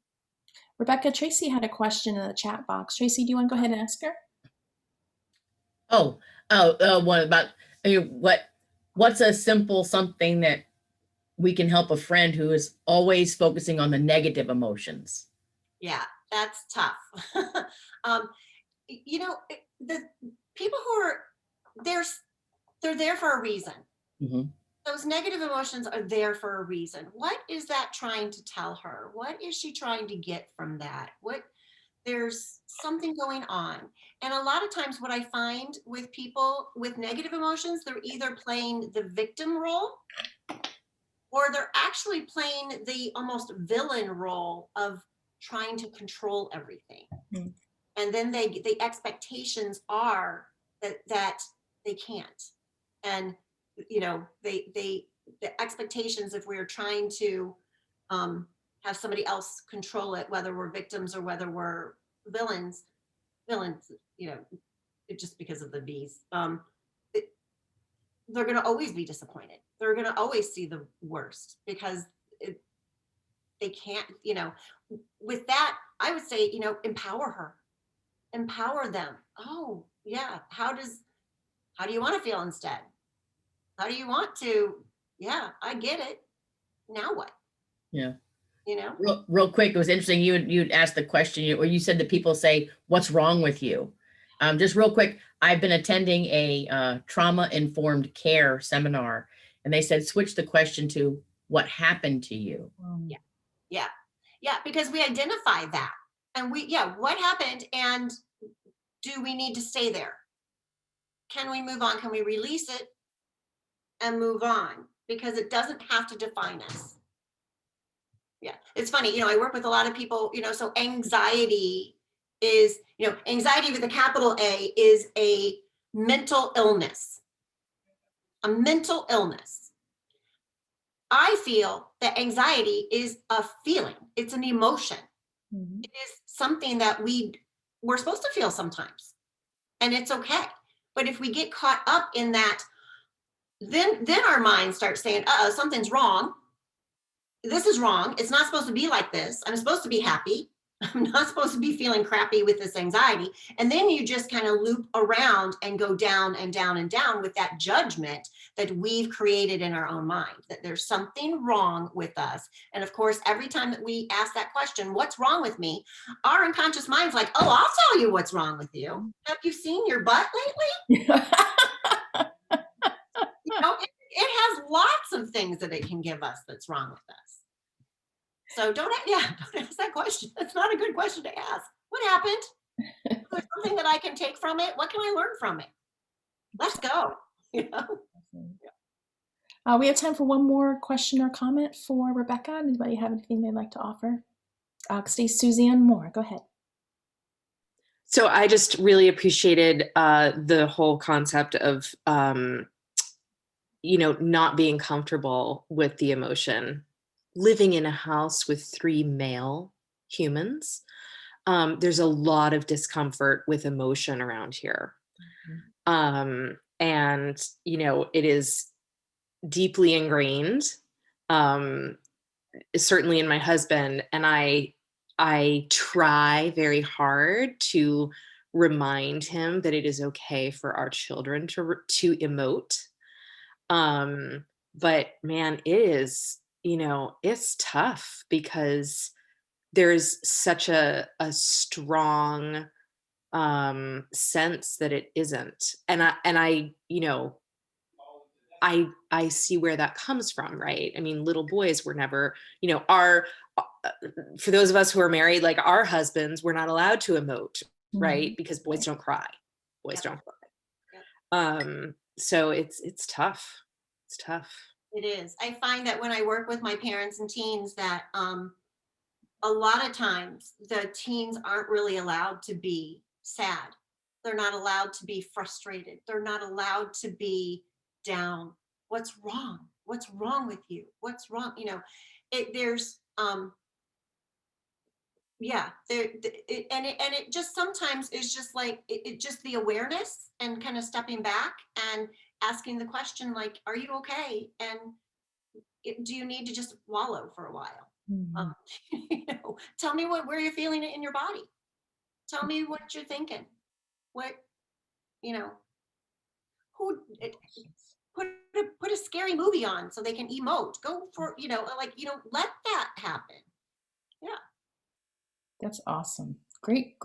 S1: Rebecca, Tracy had a question in the chat box. Tracy, do you want to go ahead and ask her?
S15: What about what's a simple something that we can help a friend who is always focusing on the negative emotions?
S2: Yeah, that's tough. You know, the people who are they're there for a reason.
S15: Mm-hmm.
S2: Those negative emotions are there for a reason. What is that trying to tell her? What is she trying to get from that? There's something going on. And a lot of times what I find with people with negative emotions, they're either playing the victim role or they're actually playing the almost villain role of trying to control everything. Mm-hmm. And then the expectations are that they can't. And you know, the expectations, if we're trying to have somebody else control it, whether we're victims or whether we're villains, you know, just because of the V's, they're going to always be disappointed. They're going to always see the worst because they can't, with that, I would say, empower her, empower them. Oh yeah. How do you want to feel instead? How do you want to? Yeah, I get it. Now what?
S15: Yeah.
S2: Real
S15: quick, it was interesting. You'd asked the question, or you said that people say, "What's wrong with you?" Just real quick, I've been attending a trauma-informed care seminar, and they said switch the question to "What happened to you?"
S2: Yeah, because we identify that, and what happened, and do we need to stay there? Can we move on? Can we release it and move on? Because it doesn't have to define us. Yeah, it's funny, I work with a lot of people, so anxiety is, anxiety with a capital A is a mental illness. A mental illness. I feel that anxiety is a feeling. It's an emotion. Mm-hmm. It is something that we're supposed to feel sometimes, and it's okay. But if we get caught up in that, then our mind starts saying, uh-oh, something's wrong. This is wrong. It's not supposed to be like this. I'm supposed to be happy. I'm not supposed to be feeling crappy with this anxiety. And then you just kind of loop around and go down and down and down with that judgment that we've created in our own mind, that there's something wrong with us. And of course, every time that we ask that question, what's wrong with me? Our unconscious mind's like, oh, I'll tell you what's wrong with you. Have you seen your butt lately? It has lots of things that it can give us that's wrong with us. So don't ask that question. That's not a good question to ask. What happened? Is there something that I can take from it? What can I learn from it? Let's go.
S1: We have time for one more question or comment for Rebecca. Anybody have anything they'd like to offer? Suzanne Moore, go ahead.
S4: So I just really appreciated the whole concept of, not being comfortable with the emotion. Living in a house with 3 male humans, there's a lot of discomfort with emotion around here. Mm-hmm. And, it is deeply ingrained, certainly in my husband. And I try very hard to remind him that it is okay for our children to emote. But man, it is, it's tough because there's such a strong sense that it isn't. And I see where that comes from, right? I mean, little boys were never, for those of us who are married, like our husbands were not allowed to emote, right? Because boys don't cry. Boys don't cry. So it's tough. It's tough.
S2: It is. I find that when I work with my parents and teens that a lot of times the teens aren't really allowed to be sad. They're not allowed to be frustrated. They're not allowed to be down. What's wrong? What's wrong with you? What's wrong? There's it just sometimes is just like it just the awareness and kind of stepping back and asking the question, like, are you okay? And do you need to just wallow for a while? Mm-hmm. Tell me where you're feeling it in your body. Tell me what you're thinking. Put a scary movie on so they can emote. Go for, let that happen. Yeah.
S1: That's awesome. Great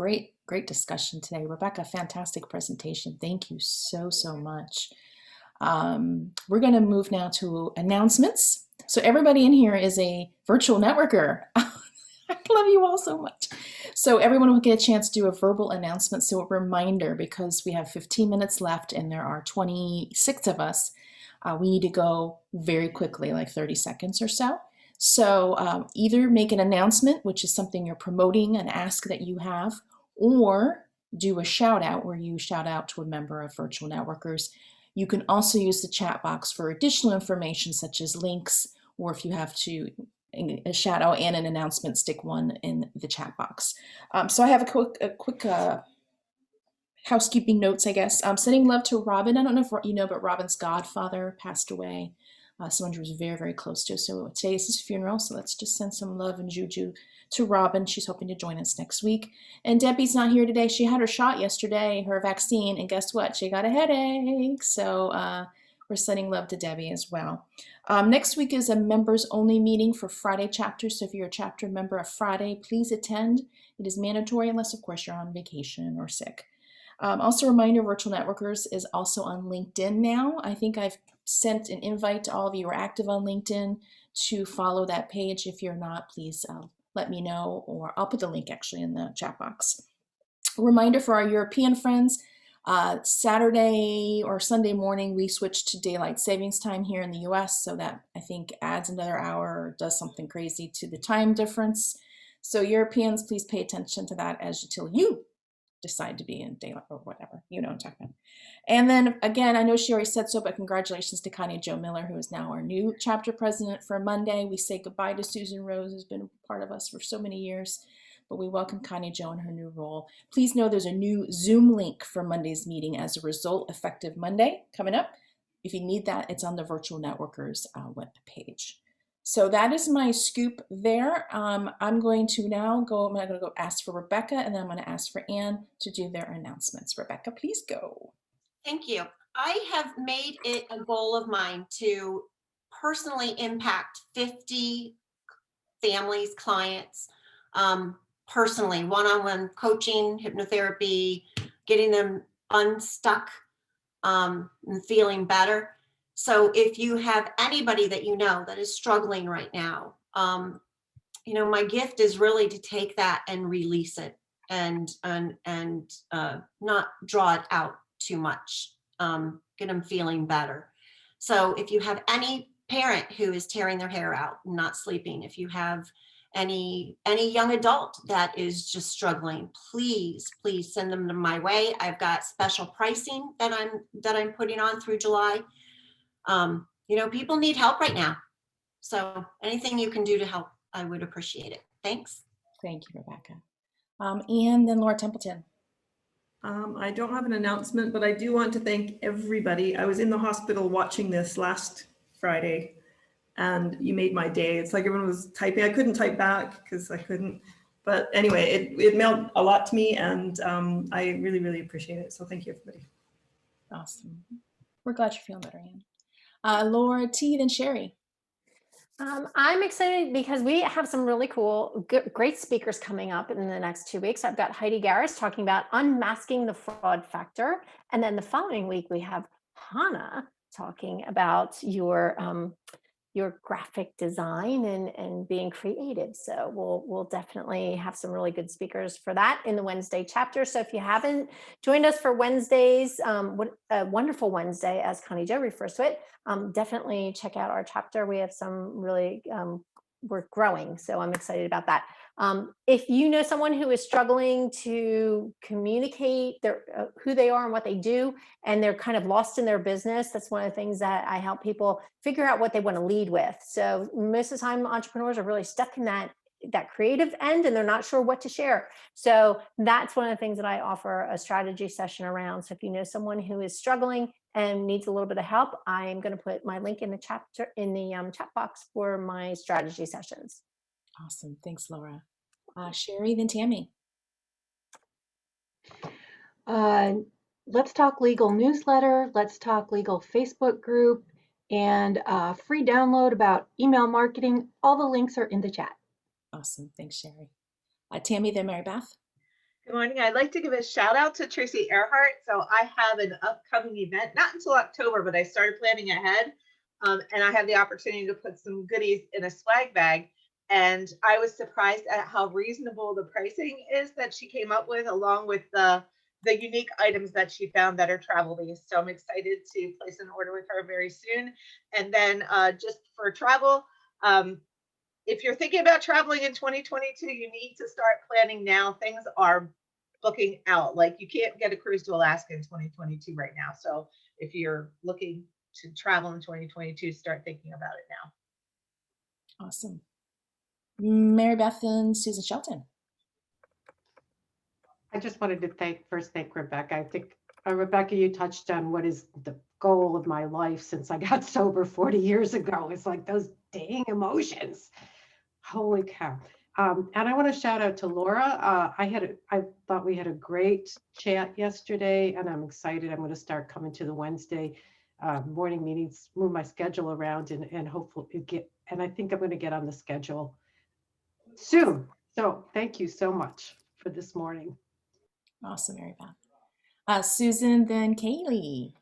S1: discussion today. Rebecca, fantastic presentation. Thank you so much. We're going to move now to announcements. So everybody in here is a virtual networker. I love you all so much. So everyone will get a chance to do a verbal announcement. So a reminder, because we have 15 minutes left and there are 26 of us, we need to go very quickly, like 30 seconds or so. So either make an announcement, which is something you're promoting, an ask that you have, or do a shout out where you shout out to a member of Virtual Networkers. You can also use the chat box for additional information such as links, or if you have to a shout out and an announcement, stick one in the chat box. So I have a quick housekeeping notes, I guess. Sending love to Robin. I don't know if you know, but Robin's godfather passed away. Someone who was very, very close to. So today is his funeral. So let's just send some love and juju to Robin. She's hoping to join us next week. And Debbie's not here today. She had her shot yesterday, her vaccine, and guess what? She got a headache. So we're sending love to Debbie as well. Next week is a members only meeting for Friday chapter. So if you're a chapter member of Friday, please attend. It is mandatory unless, of course, you're on vacation or sick. Also, a reminder, Virtual Networkers is also on LinkedIn now. I think I've sent an invite to all of you who are active on LinkedIn to follow that page. If you're not, please let me know, or I'll put the link actually in the chat box. A reminder for our European friends, Saturday or Sunday morning, we switched to daylight savings time here in the US, so that I think adds another hour or does something crazy to the time difference. So Europeans, please pay attention to that until you decide to be in daylight or whatever, you know what I'm talking about. And then again, I know she already said so, but congratulations to Connie Joe Miller, who is now our new chapter president for Monday. We say goodbye to Susan Rose, who's been a part of us for so many years, but we welcome Connie Joe in her new role. Please know there's a new Zoom link for Monday's meeting as a result, effective Monday coming up. If you need that, it's on the Virtual Networkers web page. So that is my scoop there. I'm going to go ask for Rebecca, and then I'm going to ask for Anne to do their announcements. Rebecca, please go.
S2: Thank you. I have made it a goal of mine to personally impact 50 families, clients, personally, one-on-one coaching, hypnotherapy, getting them unstuck and feeling better. So if you have anybody that you know that is struggling right now, my gift is really to take that and release it and not draw it out too much, get them feeling better. So if you have any parent who is tearing their hair out, not sleeping, if you have any young adult that is just struggling, please send them my way. I've got special pricing that I'm putting on through July. People need help right now. So anything you can do to help, I would appreciate it. Thanks.
S1: Thank you, Rebecca. And then Laura Templeton.
S22: I don't have an announcement, but I do want to thank everybody. I was in the hospital watching this last Friday, and you made my day. It's like everyone was typing. I couldn't type back because I couldn't. But anyway, it meant a lot to me, and I really, really appreciate it. So thank you, everybody.
S1: Awesome. We're glad you're feeling better, Anne. Laura T, then Sherry.
S3: I'm excited because we have some really cool, great speakers coming up in the next 2 weeks. I've got Heidi Garris talking about unmasking the fraud factor. And then the following week, we have Hannah talking about your graphic design and being creative. So we'll definitely have some really good speakers for that in the Wednesday chapter. So if you haven't joined us for Wednesdays, a wonderful Wednesday, as Connie Joe refers to it, definitely check out our chapter. We have some really, we're growing, so I'm excited about that. If you know someone who is struggling to communicate who they are and what they do, and they're kind of lost in their business, that's one of the things that I help people figure out what they want to lead with. So most of the time, entrepreneurs are really stuck in that creative end, and they're not sure what to share. So that's one of the things that I offer a strategy session around. So if you know someone who is struggling and needs a little bit of help, I'm going to put my link in the chapter in the chat box for my strategy sessions.
S1: Awesome. Thanks, Laura. Sherry, then Tammy.
S5: Let's Talk Legal newsletter, Let's Talk Legal Facebook group, and a free download about email marketing. All the links are in the chat.
S1: Awesome. Thanks, Sherry. Tammy, then Mary Beth.
S6: Good morning. I'd like to give a shout out to Tracy Earhart. So I have an upcoming event, not until October, but I started planning ahead. And I had the opportunity to put some goodies in a swag bag. And I was surprised at how reasonable the pricing is that she came up with, along with the unique items that she found that are travel based. So I'm excited to place an order with her very soon. And then just for travel, if you're thinking about traveling in 2022, you need to start planning now. Things are booking out. Like, you can't get a cruise to Alaska in 2022 right now. So if you're looking to travel in 2022, start thinking about it now.
S1: Awesome. Mary Beth and Susan Shelton.
S7: I just wanted to thank Rebecca. I think, Rebecca, you touched on what is the goal of my life since I got sober 40 years ago. It's like those dang emotions. Holy cow. And I want to shout out to Laura. I thought we had a great chat yesterday, and I'm excited. I'm going to start coming to the Wednesday morning meetings, move my schedule around, and hopefully and I think I'm going to get on the schedule soon. So thank you so much for this morning.
S1: Awesome, Mary Beth. Susan, then Kaylee.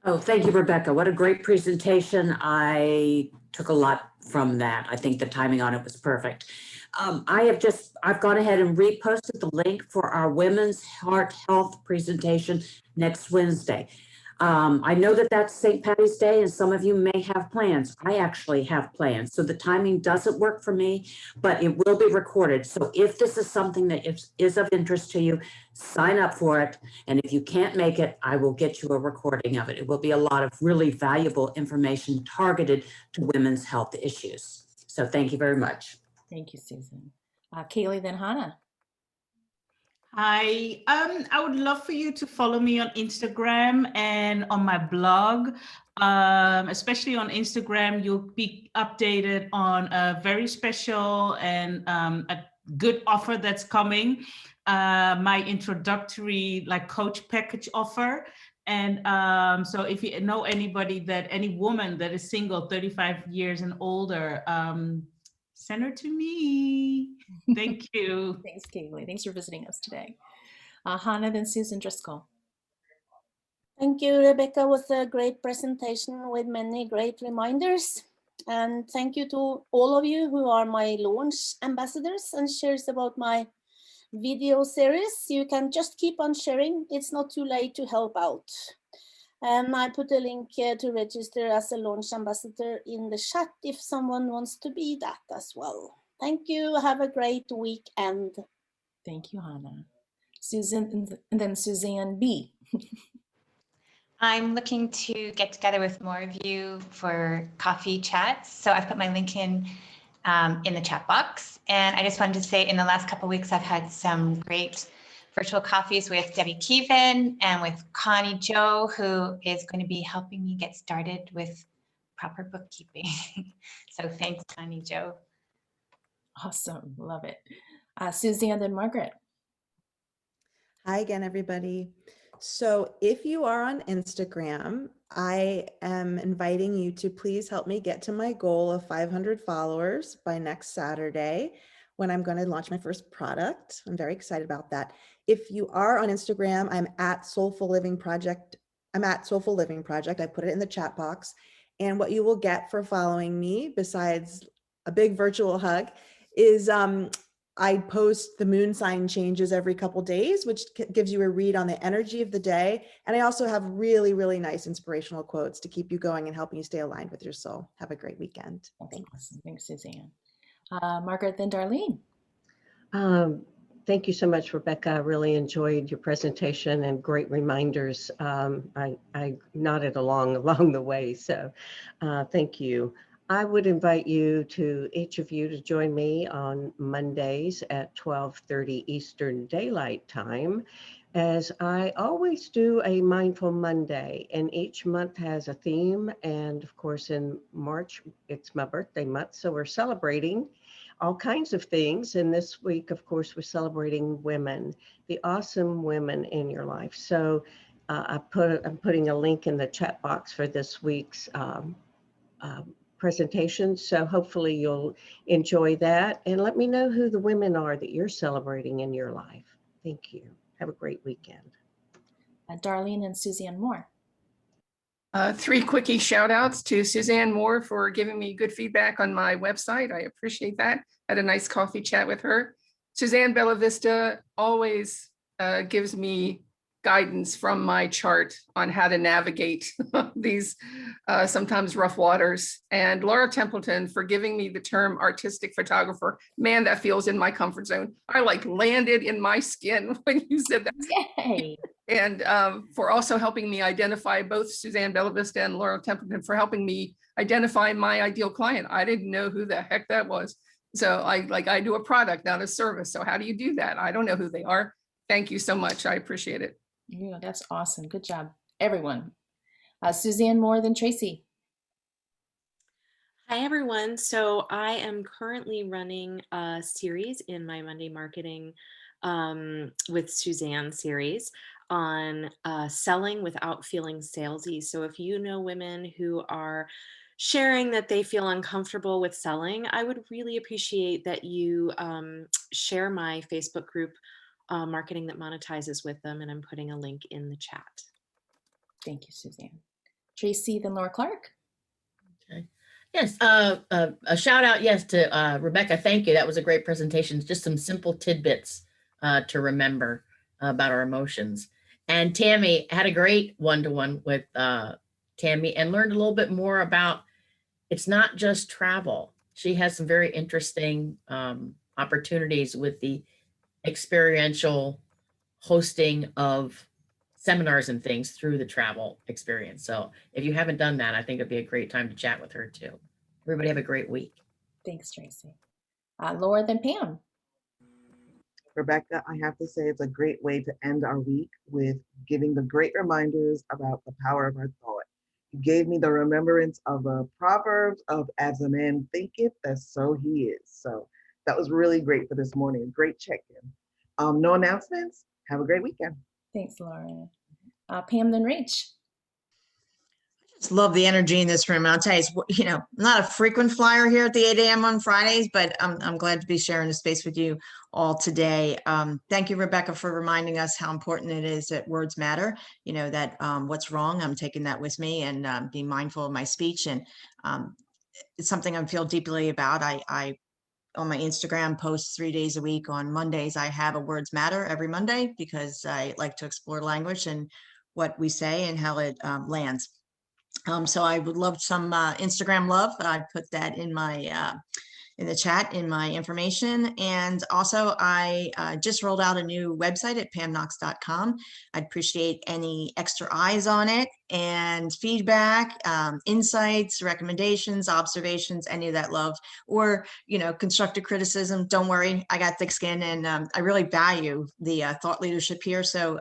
S8: Oh, thank you, Rebecca. What a great presentation. I took a lot from that. I think the timing on it was perfect. I've gone ahead and reposted the link for our Women's Heart Health presentation next Wednesday. I know that that's St. Patty's Day and some of you may have plans. I actually have plans. So the timing doesn't work for me, but it will be recorded. So if this is something that is of interest to you, sign up for it. And if you can't make it, I will get you a recording of it. It will be a lot of really valuable information targeted to women's health issues. So thank you very much.
S1: Thank you, Susan. Kaylee, then Hannah.
S9: Hi, I would love for you to follow me on Instagram and on my blog. Especially on Instagram, you'll be updated on a very special and a good offer that's coming. My introductory coach package offer. And so if you know any woman that is single, 35 years and older, send her to me. Thank you.
S1: Thanks, Kaylee. Thanks for visiting us today. Hannah, then Susan Driscoll.
S10: Thank you, Rebecca. It was a great presentation with many great reminders. And thank you to all of you who are my launch ambassadors and shares about my video series. You can just keep on sharing. It's not too late to help out. And I put a link here to register as a launch ambassador in the chat if someone wants to be that as well. Thank you. Have a great weekend.
S1: Thank you, Hannah. Susan, and then Suzanne B.
S11: I'm looking to get together with more of you for coffee chats. So I've put my link in the chat box. And I just wanted to say in the last couple of weeks, I've had some great virtual coffees with Debbie Keevan and with Connie Joe, who is going to be helping me get started with proper bookkeeping. So thanks, Connie Joe.
S1: Awesome. Love it. Suzanne and Margaret.
S26: Hi again, everybody. So if you are on Instagram, I am inviting you to please help me get to my goal of 500 followers by next Saturday when I'm going to launch my first product. I'm very excited about that. If you are on Instagram, I'm at Soulful Living Project. I put it in the chat box. And what you will get for following me, besides a big virtual hug, is I post the moon sign changes every couple days, which gives you a read on the energy of the day. And I also have really, really nice inspirational quotes to keep you going and helping you stay aligned with your soul. Have a great weekend. Thanks.
S1: Awesome. Thanks, Suzanne. Margaret, then Darlene.
S12: Thank you so much, Rebecca. I really enjoyed your presentation and great reminders. I nodded along the way, so thank you. I would invite each of you to join me on Mondays at 12:30 Eastern Daylight Time, as I always do a Mindful Monday, and each month has a theme. And of course, in March, it's my birthday month, so we're celebrating all kinds of things. And this week, of course, we're celebrating women, the awesome women in your life. So I'm putting a link in the chat box for this week's presentation. So hopefully you'll enjoy that, and let me know who the women are that you're celebrating in your life. Thank you. Have a great weekend.
S1: Darlene and Suzanne Moore.
S13: 3 quickie shout outs to Suzanne Moore for giving me good feedback on my website. I appreciate that. Had a nice coffee chat with her. Suzanne Bella Vista always gives me guidance from my chart on how to navigate these sometimes rough waters. And Laura Templeton for giving me the term artistic photographer. Man, that feels in my comfort zone. I landed in my skin when you said that.
S1: Yay.
S13: And for also helping me identify both Suzanne Bella Vista and Laura Templeton for helping me identify my ideal client. I didn't know who the heck that was. So I do a product, not a service. So how do you do that? I don't know who they are. Thank you so much. I appreciate it.
S1: Yeah, that's awesome. Good job, everyone. Suzanne Moore, then Tracy.
S4: Hi, everyone. So I am currently running a series in my Monday Marketing with Suzanne series on selling without feeling salesy. So if you know women who are sharing that they feel uncomfortable with selling, I would really appreciate that you share my Facebook group, Marketing That Monetizes, with them. And I'm putting a link in the chat.
S1: Thank you, Suzanne. Tracy, then Laura Clark.
S15: Okay. Yes, a shout out, yes, to Rebecca. Thank you. That was a great presentation. Just some simple tidbits to remember about our emotions. And Tammy had a great one-to-one with Tammy and learned a little bit more about it's not just travel. She has some very interesting opportunities with the experiential hosting of seminars and things through the travel experience. So if you haven't done that, I think it'd be a great time to chat with her too. Everybody have a great week.
S1: Thanks, Tracy. Laura, then Pam.
S14: Rebecca, I have to say it's a great way to end our week with giving the great reminders about the power of our thought. You gave me the remembrance of a Proverbs of as a man thinketh, that's so he is. So that was really great for this morning. Great check-in. No announcements. Have a great weekend.
S1: Thanks, Laura. Pam, then Rach.
S16: Just love the energy in this room. And I'll tell you, I'm not a frequent flyer here at the 8 a.m. on Fridays, but I'm glad to be sharing the space with you all today. Thank you, Rebecca, for reminding us how important it is that words matter. That what's wrong, I'm taking that with me and being mindful of my speech. And it's something I feel deeply about. I on my Instagram post 3 days a week. On Mondays, I have a Words Matter every Monday because I like to explore language and what we say and how it lands. So I would love some Instagram love. I put that in my in the chat in my information. And also I just rolled out a new website at pamknox.com. I'd appreciate any extra eyes on it and feedback, insights, recommendations, observations, any of that love, or, constructive criticism. Don't worry, I got thick skin and I really value the thought leadership here. So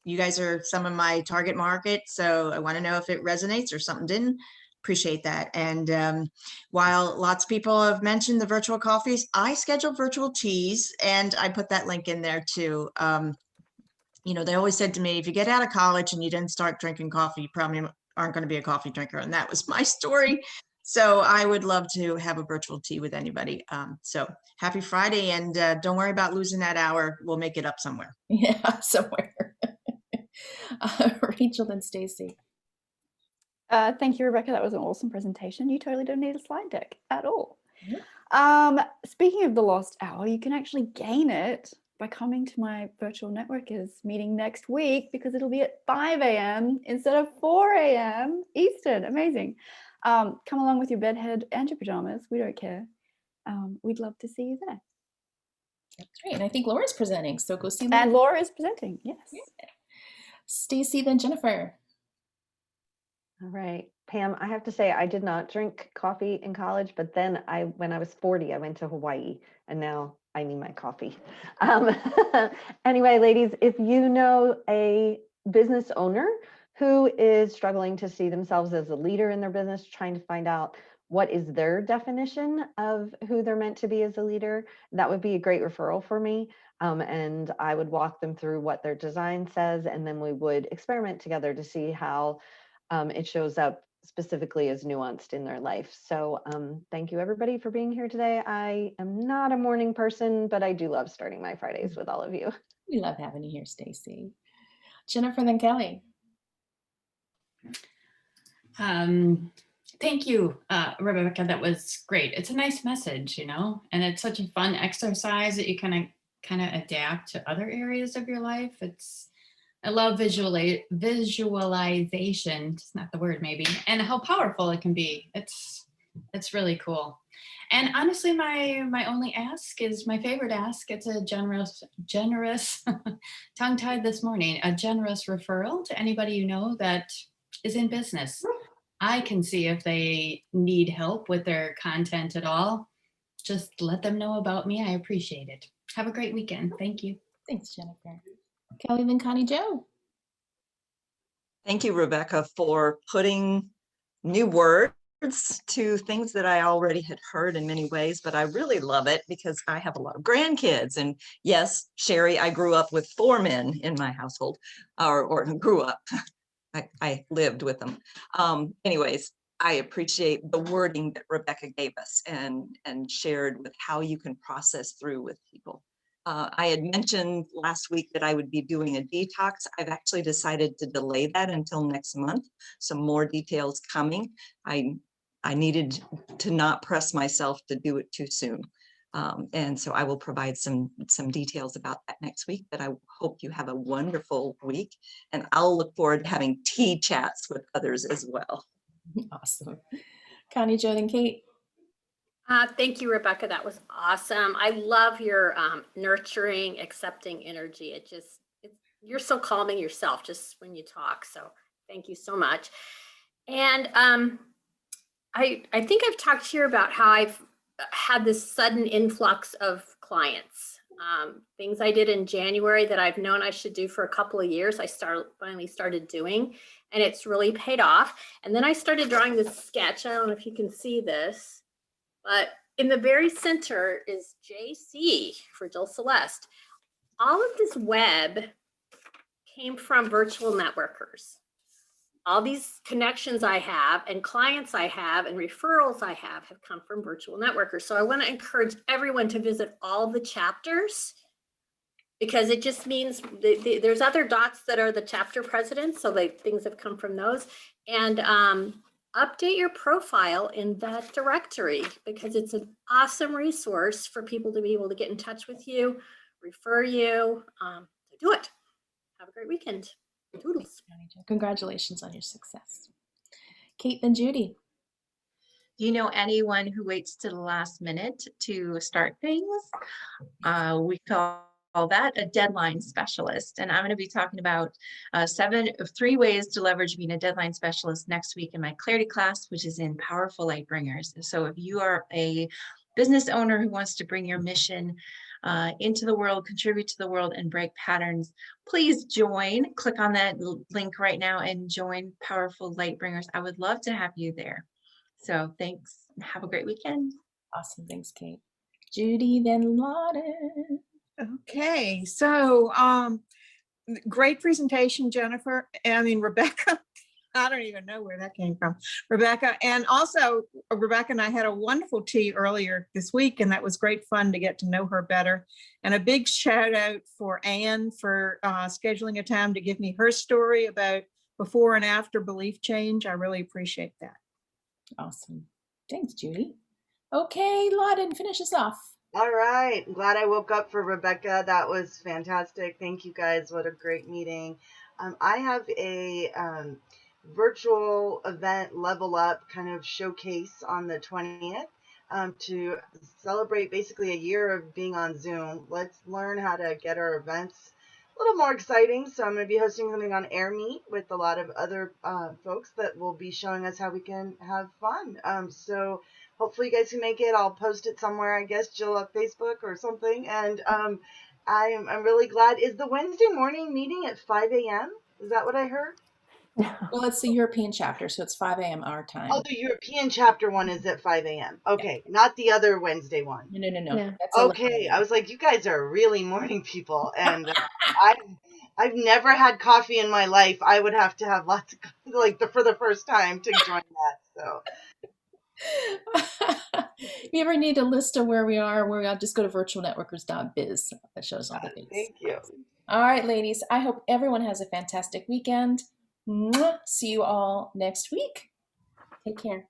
S16: you guys are some of my target market. So I want to know if it resonates or something didn't. Appreciate that. And while lots of people have mentioned the virtual coffees, I schedule virtual teas and I put that link in there too. They always said to me, if you get out of college and you didn't start drinking coffee, you probably aren't going to be a coffee drinker. And that was my story. So I would love to have a virtual tea with anybody. So happy Friday, and don't worry about losing that hour. We'll make it up somewhere.
S1: Yeah, somewhere. Rachel, then Stacy.
S17: Thank you, Rebecca. That was an awesome presentation. You totally don't need a slide deck at all. Speaking of the lost hour, you can actually gain it by coming to my virtual networkers meeting next week, because it'll be at 5 a.m. instead of 4 a.m. Eastern. Amazing. Come along with your bedhead and your pajamas. We don't care. We'd love to see you there.
S1: That's great. And I think Laura's presenting, so go see Laura.
S17: And Laura is presenting, yes.
S1: Yeah. Stacy, then Jennifer.
S5: All right, Pam, I have to say I did not drink coffee in college, but then when I was 40, I went to Hawaii and now I need my coffee. Anyway, ladies, if you know a business owner who is struggling to see themselves as a leader in their business, trying to find out what is their definition of who they're meant to be as a leader, that would be a great referral for me. And I would walk them through what their design says, and then we would experiment together to see how it shows up specifically as nuanced in their life. So thank you everybody for being here today. I am not a morning person, but I do love starting my Fridays with all of you.
S1: We love having you here, Stacy. Jennifer, then Kelly.
S18: Thank you, Rebecca. That was great. It's a nice message, and it's such a fun exercise that you kind of adapt to other areas of your life. I love visualization. It's not the word maybe, and how powerful it can be. It's really cool. And honestly, my only ask is my favorite ask. It's a generous tongue-tied this morning, a generous referral to anybody you know that is in business. I can see if they need help with their content at all. just let them know about me. I appreciate it. Have a great weekend. Thank you.
S1: Thanks, Jennifer. Kelly, then Connie Joe.
S19: Thank you, Rebecca, for putting new words to things that I already had heard in many ways, but I really love it because I have a lot of grandkids. And yes, Sherry, I grew up with 4 men in my household, or grew up. I lived with them. Anyways, I appreciate the wording that Rebecca gave us and shared with how you can process through with people. I had mentioned last week that I would be doing a detox. I've actually decided to delay that until next month. Some more details coming. I needed to not press myself to do it too soon. And so I will provide some details about that next week, but I hope you have a wonderful week, and I'll look forward to having tea chats with others as well.
S1: Awesome. Connie Joe, then Kate.
S20: Thank you, Rebecca. That was awesome. I love your nurturing, accepting energy. You're so calming yourself just when you talk. So thank you so much. And I think I've talked here about how I've had this sudden influx of clients. Things I did in January that I've known I should do for a couple of years, I finally started doing, and it's really paid off. And then I started drawing this sketch. I don't know if you can see this, but in the very center is JC for Jill Celeste. All of this web came from virtual networkers. All these connections I have and clients I have and referrals I have come from virtual networkers. So I want to encourage everyone to visit all the chapters, because it just means there's other dots that are the chapter presidents. So things have come from those. And update your profile in that directory, because it's an awesome resource for people to be able to get in touch with you, refer you, do it. Have a great weekend. Toodles.
S1: Congratulations on your success. Kate, then Judy.
S21: Do you know anyone who waits to the last minute to start things? We call that a deadline specialist. And I'm going to be talking about 3 ways to leverage being a deadline specialist next week in my clarity class, which is in Powerful Light Bringers. So if you are a business owner who wants to bring your mission into the world, contribute to the world, and break patterns, please join. Click on that link right now and join Powerful Light Bringers. I would love to have you there. So thanks. Have a great weekend.
S1: Awesome. Thanks, Kate. Judy, then Lotte.
S23: Okay, so great presentation, Jennifer. Rebecca. I don't even know where that came from, Rebecca. And also, Rebecca and I had a wonderful tea earlier this week, and that was great fun to get to know her better. And a big shout out for Anne for scheduling a time to give me her story about before and after belief change. I really appreciate that.
S1: Awesome. Thanks, Judy. Okay, Lotte, finish us off.
S24: All right. I'm glad I woke up for Rebecca. That was fantastic. Thank you guys. What a great meeting. I have a virtual event level up kind of showcase on the 20th to celebrate basically a year of being on Zoom. Let's learn how to get our events a little more exciting. So I'm going to be hosting something on AirMeet with a lot of other folks that will be showing us how we can have fun. So hopefully you guys can make it. I'll post it somewhere, I guess, Jill, on Facebook or something. And I'm really glad. Is the Wednesday morning meeting at 5 a.m.? Is that what I heard?
S1: Well, it's the European chapter, so it's 5 a.m. our time.
S24: Oh, the European chapter one is at 5 a.m. Okay, yeah. Not the other Wednesday one.
S1: No.
S24: Yeah. That's okay. I was like, you guys are really morning people, and I've never had coffee in my life. I would have to have lots of for the first time to join that. So.
S1: If you ever need a list of where we are, just go to virtualnetworkers.biz. That shows all the things.
S24: Thank you.
S1: All right, ladies. I hope everyone has a fantastic weekend. See you all next week. Take care.